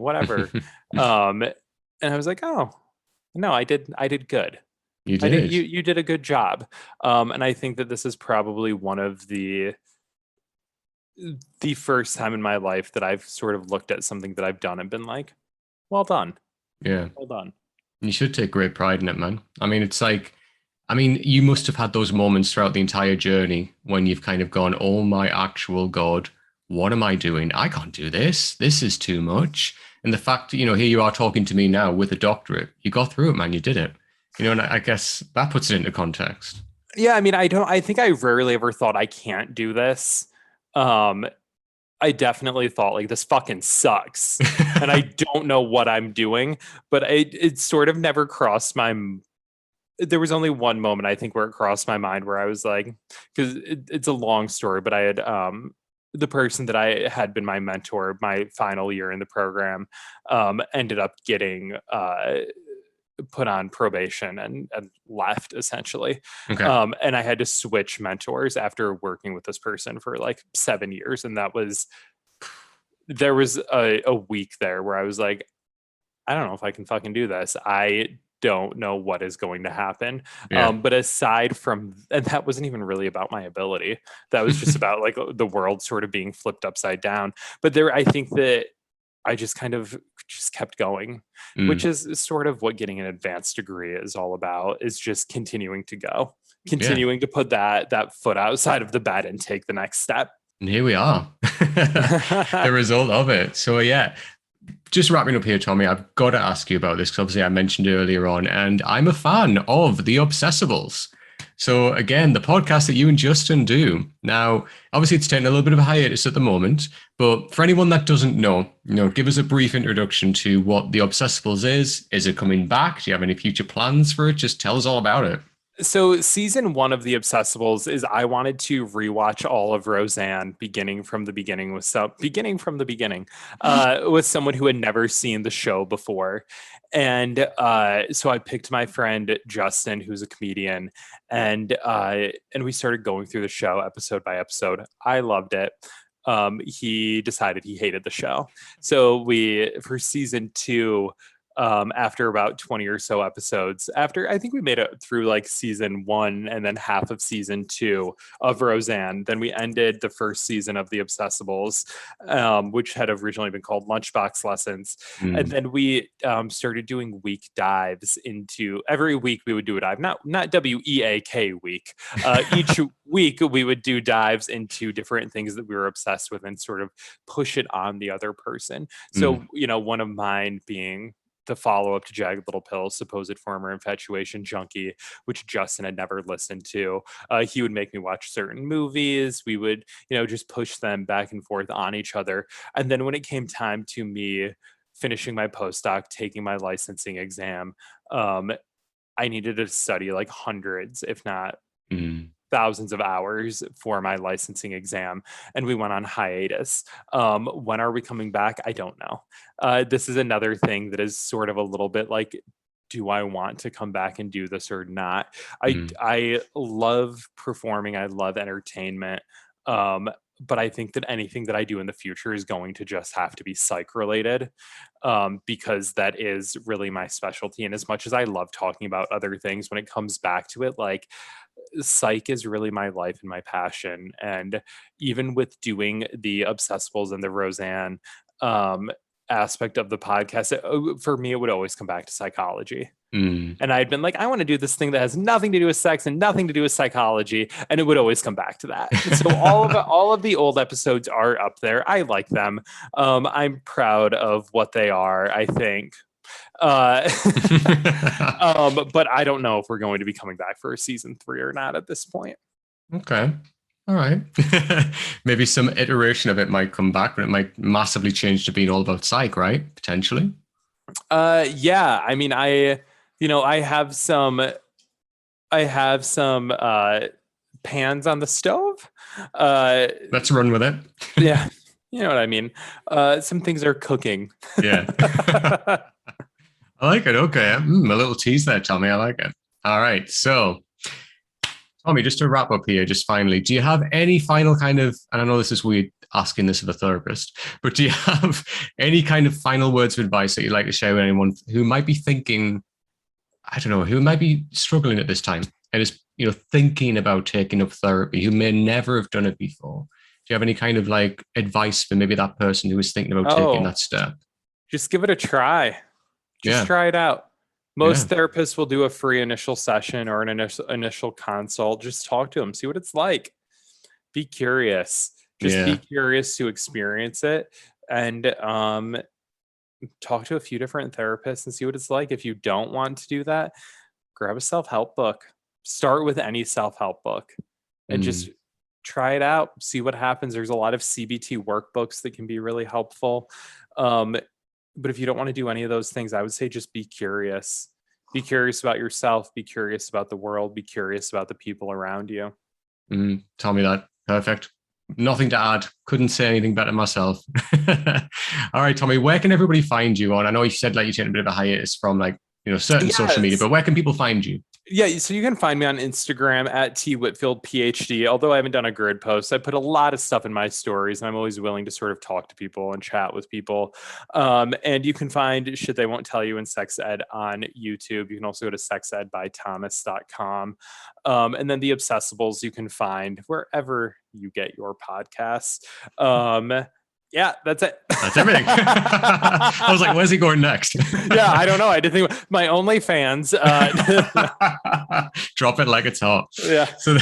whatever. Um, and I was like, oh no, I did good. You I did did. you did a good job. And I think that this is probably one of the first time in my life that I've sort of looked at something that I've done and been like, well done. Yeah. Well done. You should take great pride in it, man. I mean, it's like I mean, you must have had those moments throughout the entire journey when you've kind of gone, oh my actual God, what am I doing? I can't do this. This is too much. And the fact, here you are talking to me now with a doctorate. You got through it, man. You did it. And I guess that puts it into context. Yeah, I mean, I think I rarely ever thought I can't do this. Um, I definitely thought like this fucking sucks and I don't know what I'm doing, but it sort of never crossed my there was only one moment I think where it crossed my mind where I was like, because it's a long story, but I had the person that I had been my mentor my final year in the program ended up getting put on probation and left essentially. Okay. And I had to switch mentors after working with this person for like 7 years. And there was a week there where I was like, I don't know if I can fucking do this. I don't know what is going to happen. Yeah. But aside from, and that wasn't even really about my ability. That was just about like the world sort of being flipped upside down. But I think that I just kind of just kept going, which is sort of what getting an advanced degree is all about, is just continuing to go, continuing to put that foot outside of the bed and take the next step. And here we are, the result of it. So yeah, just wrapping up here, Tommy, I've got to ask you about this because obviously I mentioned it earlier on, and I'm a fan of the Obsessables. So again, the podcast that you and Justin do. Now, obviously it's taking a little bit of a hiatus at the moment, but for anyone that doesn't know, give us a brief introduction to what the Obsessables is. Is it coming back? Do you have any future plans for it? Just tell us all about it. So season 1 of the Obsessables is I wanted to rewatch all of Roseanne beginning from the beginning with with someone who had never seen the show before. And so I picked my friend Justin, who's a comedian, and we started going through the show episode by episode. I loved it. He decided he hated the show. So for season 2, after about 20 or so episodes, after I think we made it through like season 1 and then half of season 2 of Roseanne, then we ended the first season of the Obsessables, which had originally been called Lunchbox Lessons. And then we started doing week dives into, every week we would do a dive, not WEAK week. Each week we would do dives into different things that we were obsessed with and sort of push it on the other person. So, one of mine being the follow-up to Jagged Little Pill, supposed former infatuation junkie, which Justin had never listened to. He would make me watch certain movies. We would, just push them back and forth on each other. And then when it came time to me finishing my postdoc, taking my licensing exam, I needed to study like hundreds, if not thousands of hours for my licensing exam, and we went on hiatus. When are we coming back? I don't know. This is another thing that is sort of a little bit like, do I want to come back and do this or not? I love performing. I love entertainment. But I think that anything that I do in the future is going to just have to be psych related, because that is really my specialty. And as much as I love talking about other things, when it comes back to it, like psych is really my life and my passion. And even with doing the Obsessables and the Roseanne aspect of the podcast, for me, it would always come back to psychology. And I'd been like, I want to do this thing that has nothing to do with sex and nothing to do with psychology. And it would always come back to that. And so all of the old episodes are up there. I like them. I'm proud of what they are, I think. But I don't know if we're going to be coming back for a season 3 or not at this point. Okay. All right. Maybe some iteration of it might come back, but it might massively change to being all about psych, right? Potentially. Yeah. I mean, I have some pans on the stove. Let's run with it. Yeah. You know what I mean? Some things are cooking. Yeah. I like it. Okay. A little tease there, Tommy. I like it. All right. So, Tommy, just to wrap up here, just finally, do you have any final kind of, and I know this is weird asking this of a therapist, but do you have any kind of final words of advice that you'd like to share with anyone who might be thinking, I don't know, who might be struggling at this time and is, thinking about taking up therapy, who may never have done it before? Do you have any kind of like advice for maybe that person who is thinking about taking that step? Just give it a try. Just try it out. Most therapists will do a free initial session or an initial consult. Just talk to them, see what it's like. Be curious. Just be curious to experience it, and talk to a few different therapists and see what it's like. If you don't want to do that, grab a self-help book. Start with any self-help book and just try it out. See what happens. There's a lot of CBT workbooks that can be really helpful. But if you don't want to do any of those things, I would say just be curious. Be curious about yourself. Be curious about the world. Be curious about the people around you. Tell me that. Perfect. Nothing to add. Couldn't say anything better myself. All right, Tommy, where can everybody find you on? I know you said like you're taking a bit of a hiatus from like, certain social media, but where can people find you? Yeah, so you can find me on Instagram at @Whitfield PhD. Although I haven't done a grid post, I put a lot of stuff in my stories, and I'm always willing to sort of talk to people and chat with people. And you can find Shit They Won't Tell You in Sex Ed on YouTube. You can also go to sexedbythomas.com. And then the Obsessables you can find wherever you get your podcasts. Yeah, that's it. That's everything. I was like, where's he going next? Yeah, I don't know. I did think my OnlyFans. Drop it like it's hot. Yeah. So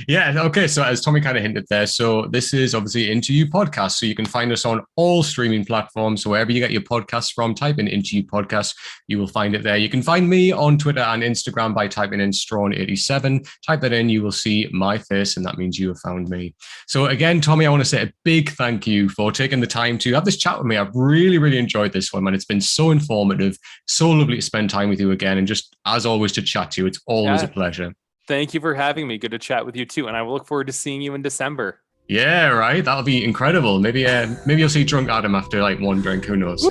okay. So as Tommy kind of hinted there, so this is obviously Into You podcast. So you can find us on all streaming platforms. So wherever you get your podcasts from, type in Into You podcast. You will find it there. You can find me on Twitter and Instagram by typing in Straughan87. Type that in, you will see my face, and that means you have found me. So again, Tommy, I want to say a big thank you for taking the time to have this chat with me. I've really, really enjoyed this one, man. It's been so informative, so lovely to spend time with you again. And just as always, to chat to you. It's always a pleasure. Thank you for having me. Good to chat with you too. And I will look forward to seeing you in December. Yeah, right. That'll be incredible. Maybe you'll see drunk Adam after like one drink. Who knows?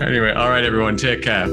Anyway, all right, everyone. Take care.